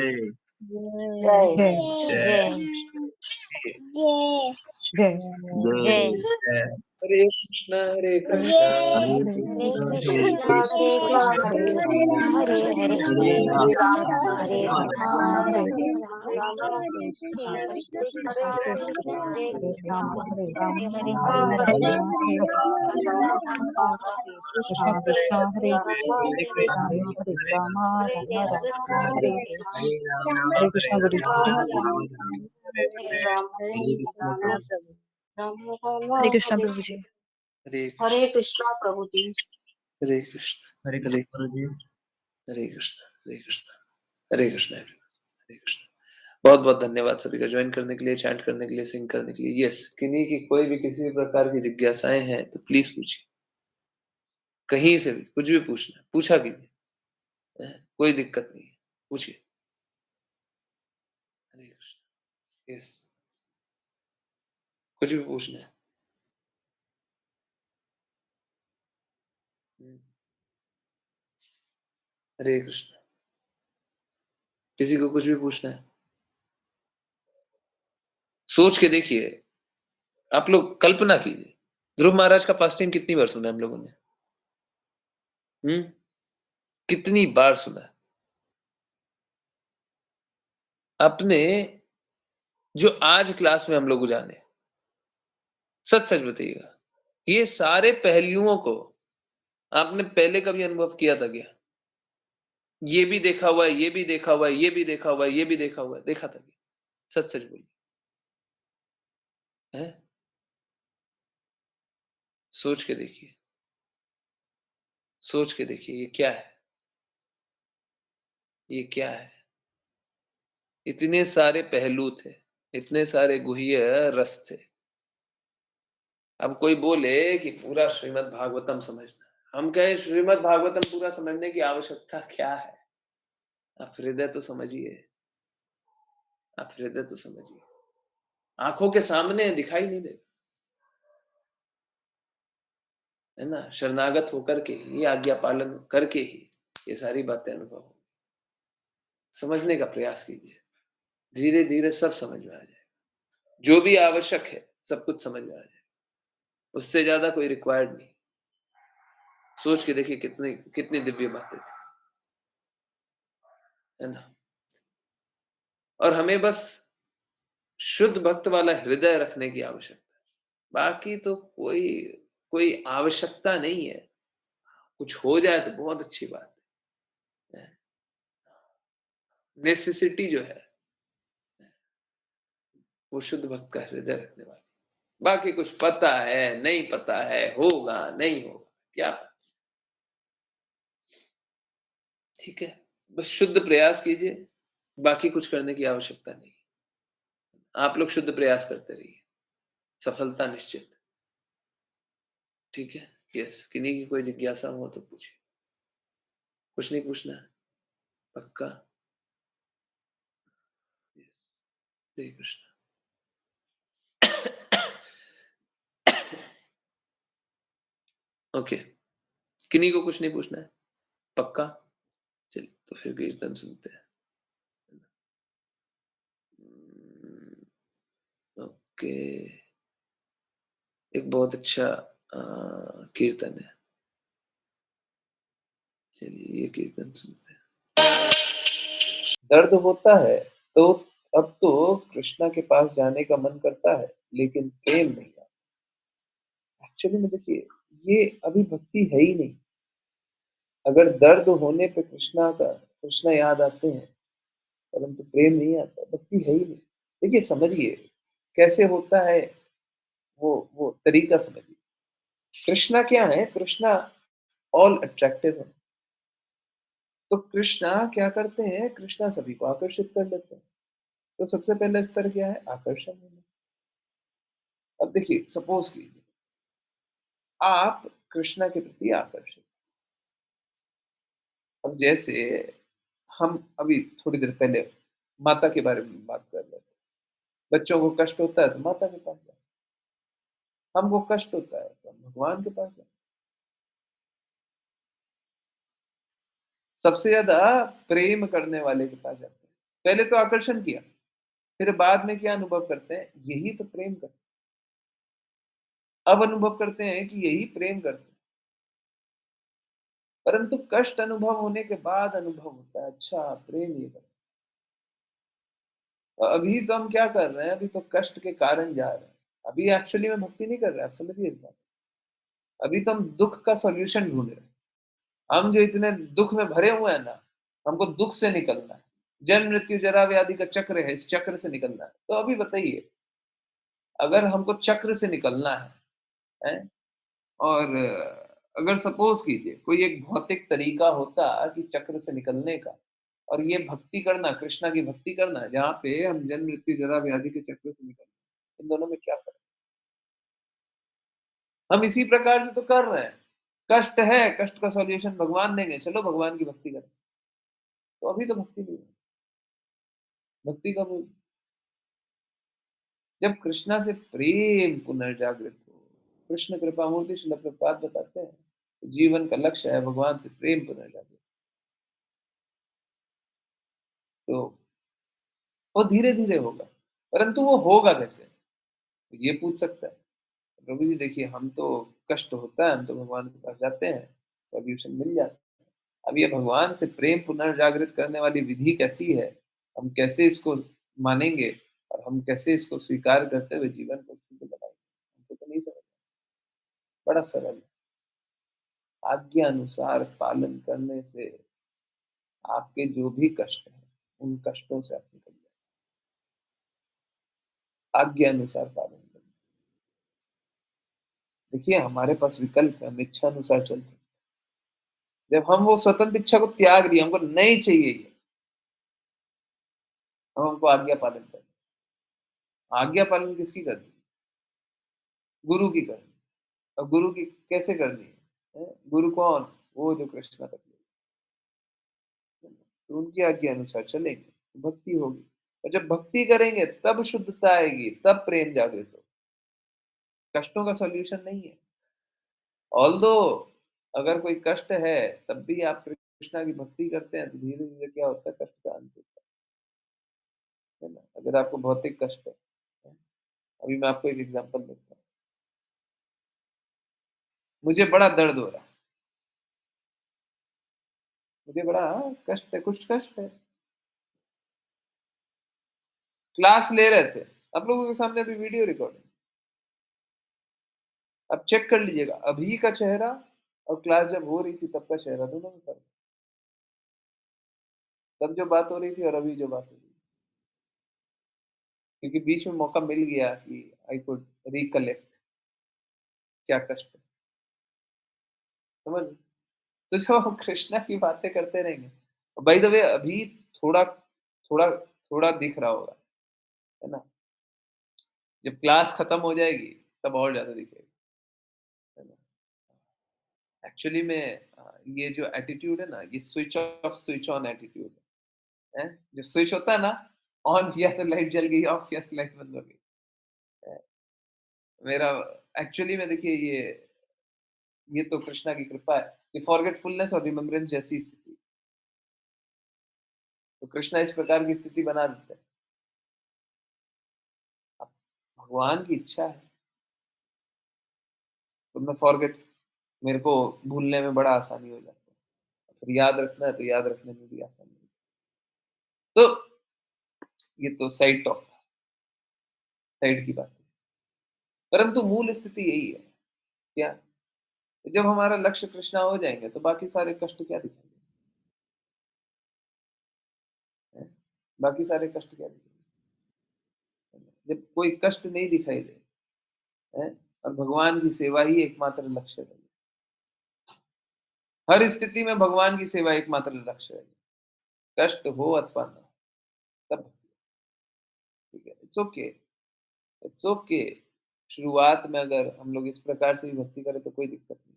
जय जय जय जय जय हरे कृष्णा हरे कृष्णा हरे हरे कृष्णा कृष्णा हरे कृष्णा हरे हरे हरे हरे राम हरे राम राम हरे हरे राम हरे कृष्णा हरे कृष्णा हरे राम हरे राम राम राम हरे कृष्णा कृष्णा हरे राम हरे राम राम राम हरे हरे कृष्णा गुरु जी। हरे कृष्णा प्रभु जी। हरे कृष्णा प्रभु जी। हरे कृष्ण हरे हरे कृष्ण जी। हरे कृष्ण हरे कृष्ण हरे कृष्ण हरे कृष्ण। बहुत बहुत धन्यवाद सभी का ज्वाइन करने के लिए, चैंट करने के लिए, सिंग करने के लिए। यस, किन्हीं की कोई भी किसी भी प्रकार की जिज्ञासाएं हैं तो प्लीज पूछिए, कहीं से भी कुछ भी पूछना पूछा कीजिए, कोई दिक्कत नहीं है, पूछिए। हरे कृष्ण। यस, कुछ भी पूछना है। हरे कृष्ण। किसी को कुछ भी पूछना है, सोच के देखिए। आप लोग कल्पना कीजिए, ध्रुव महाराज का फास्टिंग कितनी बार सुना है हम लोगों ने? कितनी बार सुना है? अपने जो आज क्लास में हम लोग जाने, सच सच बताइएगा, ये सारे पहलुओं को आपने पहले कभी अनुभव किया था क्या? ये भी देखा हुआ है, ये भी देखा हुआ है, ये भी देखा हुआ है, ये भी देखा हुआ है, देखा था क्या? सच सच बोलिए। हैं? सोच के देखिए, सोच के देखिए, ये क्या है? ये क्या है? इतने सारे पहलू थे, इतने सारे गुह्य रस थे। अब कोई बोले कि पूरा श्रीमद् भागवतम समझना, हम कहे श्रीमद् भागवतम पूरा समझने की आवश्यकता क्या है? आप हृदय तो समझिए, आप हृदय तो समझिए। आंखों के सामने दिखाई नहीं देगा, है ना? शरणागत होकर के ही, आज्ञा पालन करके ही ये सारी बातें अनुभव हो। समझने का प्रयास कीजिए, धीरे धीरे सब समझ में आ जाएगा। जो भी आवश्यक है सब कुछ समझ में आ जाएगा, उससे ज्यादा कोई रिक्वायर्ड नहीं। सोच के देखिए कितनी कितनी दिव्य बातें थी, है ना? और हमें बस शुद्ध भक्त वाला हृदय रखने की आवश्यकता है, बाकी तो कोई कोई आवश्यकता नहीं है। कुछ हो जाए तो बहुत अच्छी बात है। नेसेसिटी जो है वो शुद्ध भक्त का हृदय रखने वाली। बाकी कुछ पता है नहीं पता है, होगा नहीं होगा, क्या पता? ठीक है, बस शुद्ध प्रयास कीजिए, बाकी कुछ करने की आवश्यकता नहीं। आप लोग शुद्ध प्रयास करते रहिए, सफलता निश्चित। ठीक है? यस, किन्हीं की कोई जिज्ञासा हो तो पूछिए। कुछ नहीं पूछना है? पक्का? यस। हरे कृष्ण। ओके, किन्हीं को कुछ नहीं पूछना है? पक्का? चलिए तो फिर कीर्तन सुनते हैं। ओके, एक बहुत अच्छा कीर्तन है। चलिए ये कीर्तन सुनते हैं। दर्द होता है तो अब तो कृष्णा के पास जाने का मन करता है, लेकिन प्रेम नहीं आता। एक्चुअली में देखिए, ये अभी भक्ति है ही नहीं। अगर दर्द होने पे कृष्णा याद आते हैं, परंतु प्रेम नहीं आता, भक्ति है ही नहीं। देखिए समझिए कैसे होता है, वो तरीका समझिए। कृष्णा क्या है? कृष्णा ऑल अट्रैक्टिव है। तो कृष्णा क्या करते हैं? कृष्णा सभी को आकर्षित कर लेते हैं। तो सबसे पहला स्तर क्या है? आकर्षण होना। अब देखिए, सपोज़ कीजिए, आप कृष्णा के प्रति आकर्षित, अब जैसे हम अभी थोड़ी देर पहले माता के बारे में बात कर रहे थे। बच्चों को कष्ट होता है तो माता के पास जाओ, हमको कष्ट होता है तो हम भगवान के पास जाओ। सबसे ज़्यादा प्रेम करने वाले के पास जाते हैं। पहले तो आकर्षण किया, फिर बाद में क्या अनुभव करते हैं? यही तो प्रेम करते हैं। अब अनुभव करते हैं कि यही प्रेम करते हैं। परंतु कष्ट अनुभव होने के बाद अनुभव होता है, अच्छा प्रेम ये करते हैं। अभी तो हम क्या कर रहे हैं? अभी तो कष्ट के कारण जा रहे हैं। अभी एक्चुअली में भक्ति नहीं कर रहे हैं, आप समझिए इस बात को। अभी तो हम दुःख का सॉल्यूशन ढूँढ रहे हैं। हम जो इतने दुःख में भरे हुए हैं ना, हमको दुःख से निकलना है। जन्म, मृत्यु, जरा, व्याधि का चक्र है, इस चक्र से निकलना है। तो अभी बताइए, अगर हमको चक्र से निकलना है, हैं? और अगर सपोज़ कीजिए कोई एक भौतिक तरीका होता कि चक्र से निकलने का, और ये भक्ति करना, कृष्णा की भक्ति करना, जहाँ पे हम जन्म, मृत्यु, जरा, व्याधि के चक्र से निकल, इन दोनों में क्या फ़र्क है? हम इसी प्रकार से तो कर रहे हैं। कष्ट है, कष्ट का सॉल्यूशन भगवान देंगे, चलो भगवान की भक्ति करें। तो अभी तो भक्ति नहीं है। भक्ति कब होगी? जब कृष्णा से प्रेम पुनर्जागृत हो। कृष्ण कृपा मूर्ति श्रील प्रभुपाद बताते हैं, जीवन का लक्ष्य है भगवान से प्रेम पुनर्जागृत। तो वो धीरे-धीरे होगा, परंतु वो होगा कैसे? तो ये पूछ सकता है। प्रभु जी देखिए, हम तो कष्ट होता है, हम तो भगवान के पास जाते हैं, सॉल्यूशन मिल जाता है। अब ये भगवान से प्रेम पुनर्जागृत करने वाली विधि कैसी है? हम कैसे इसको मानेंगे और हम कैसे इसको स्वीकार करते हुए जीवन को शुद्ध बनाएँगे? हमको तो नहीं समझ, बड़ा सरल है। आज्ञा अनुसार पालन करने से आपके जो भी कष्ट हैं, उन कष्टों से आप निकल जाएँ। आज्ञा अनुसार पालन करें। देखिए, हमारे पास विकल्प है, हम इच्छा अनुसार चल सकते हैं। जब हम वो स्वतंत्र इच्छा को त्याग दिए, हमको नहीं चाहिए ये, अब हमको आज्ञा पालन करना है। आज्ञा पालन किसकी करनी है? गुरु की करनी है। और गुरु की कैसे करनी है? हैं? गुरु कौन? वो जो कृष्ण तक ले, तो उनकी आज्ञा अनुसार चलेंगे, तो भक्ति होगी। और जब भक्ति करेंगे तब शुद्धता आएगी, तब प्रेम जागृत होगा। कष्टों का सॉल्यूशन नहीं है। ऑल्दो अगर कोई कष्ट है, तब भी आप कृष्णा की भक्ति करते हैं, तो धीरे-धीरे क्या होता है, कष्ट का अंत होता है ना? अगर आपको भौतिक कष्ट है, अभी मैं आपको एक एग्ज़ाम्पल देता हूँ। मुझे बड़ा दर्द हो रहा है, मुझे बड़ा कष्ट है, कुछ कष्ट है। क्लास ले रहे थे, आप लोगों के सामने अभी वीडियो रिकॉर्डिंग, आप चेक कर लीजिएगा, अभी का चेहरा और क्लास जब हो रही थी तब का चेहरा, दोनों में फ़र्क है। तब जो बात हो रही थी और अभी जो बात हो रही है। क्योंकि बीच में मौका मिल गया कि आई कुड रिकलेक्ट क्या कष्ट है, समझ रहे? तो जब हम कृष्णा की बातें करते रहेंगे, बाय द वे अभी थोड़ा थोड़ा थोड़ा दिख रहा होगा, है ना? जब क्लास खत्म हो जाएगी, तब और ज़्यादा दिखेगा, है ना? एक्चुअली में ये जो एटीट्यूड है ना, ये switch off switch on attitude है। जो स्विच होता है ना, ऑन किया तो लाइट जल गई, ऑफ किया तो लाइट बंद हो गई। अ, मेरा एक्चुअली में देखिए ये तो कृष्णा की कृपा है कि फॉरगेटफुलनेस और रिमेम्बरेंस जैसी स्थिति, तो कृष्णा इस प्रकार की स्थिति बना देते हैं। अब भगवान की इच्छा है, तो मैं फॉरगेट, मेरे को भूलने में बड़ा आसानी हो जाता है। फिर याद रखना है तो याद रखने में भी आसानी होती है। तो ये तो साइड टॉक था, साइड की बात है। परंतु मूल स्थिति यही है, क्या? जब हमारा लक्ष्य कृष्णा हो जाएँगे, तो बाकी सारे कष्ट क्या दिखेंगे? हैं? बाकी सारे कष्ट क्या दिखेंगे? जब कोई कष्ट नहीं दिखाई दे, हैं? और भगवान की सेवा ही एकमात्र लक्ष्य रहे। हर स्थिति में भगवान की सेवा एकमात्र लक्ष्य रहे। कष्ट हो अथवा ना हो, तब इट्स ओके, इट्स ओके। शुरुआत में अगर हम लोग इस प्रकार से भी भक्ति करें तो कोई दिक्कत नहीं।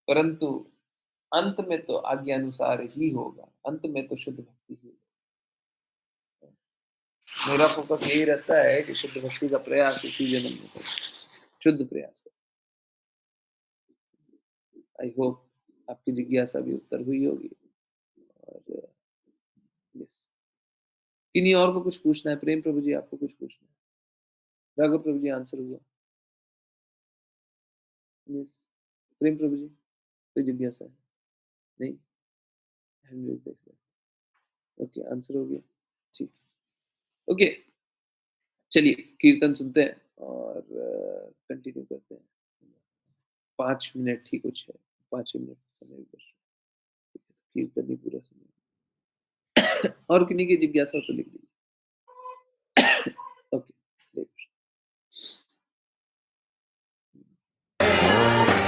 परंतु अंत में तो आज्ञानुसार ही होगा, अंत में तो शुद्ध भक्ति ही होगी। मेरा फोकस यही रहता है कि शुद्ध भक्ति का प्रयास इसी जन्म में करें, शुद्ध प्रयास करें। आई होप आपकी जिज्ञासा भी उत्तर हुई होगी। और यस, किन्हीं और को कुछ पूछना है? प्रेम प्रभु जी आपको कुछ पूछना है? राघव प्रभु जी आंसर हुआ? यस, प्रेम प्रभु जी कोई जिज्ञासा है? नहीं, हैंड रेज देख रहे हैं। ओके, आंसर हो गया, ठीक। ओके, चलिए कीर्तन सुनते हैं और कंटिन्यू करते हैं। 5 मिनट ही कुछ है, 5 ही मिनट समय बच रहा है, ठीक है, तो कीर्तन ही पूरा सुनिए। और किन्हीं की जिज्ञासा तो लिख दीजिए।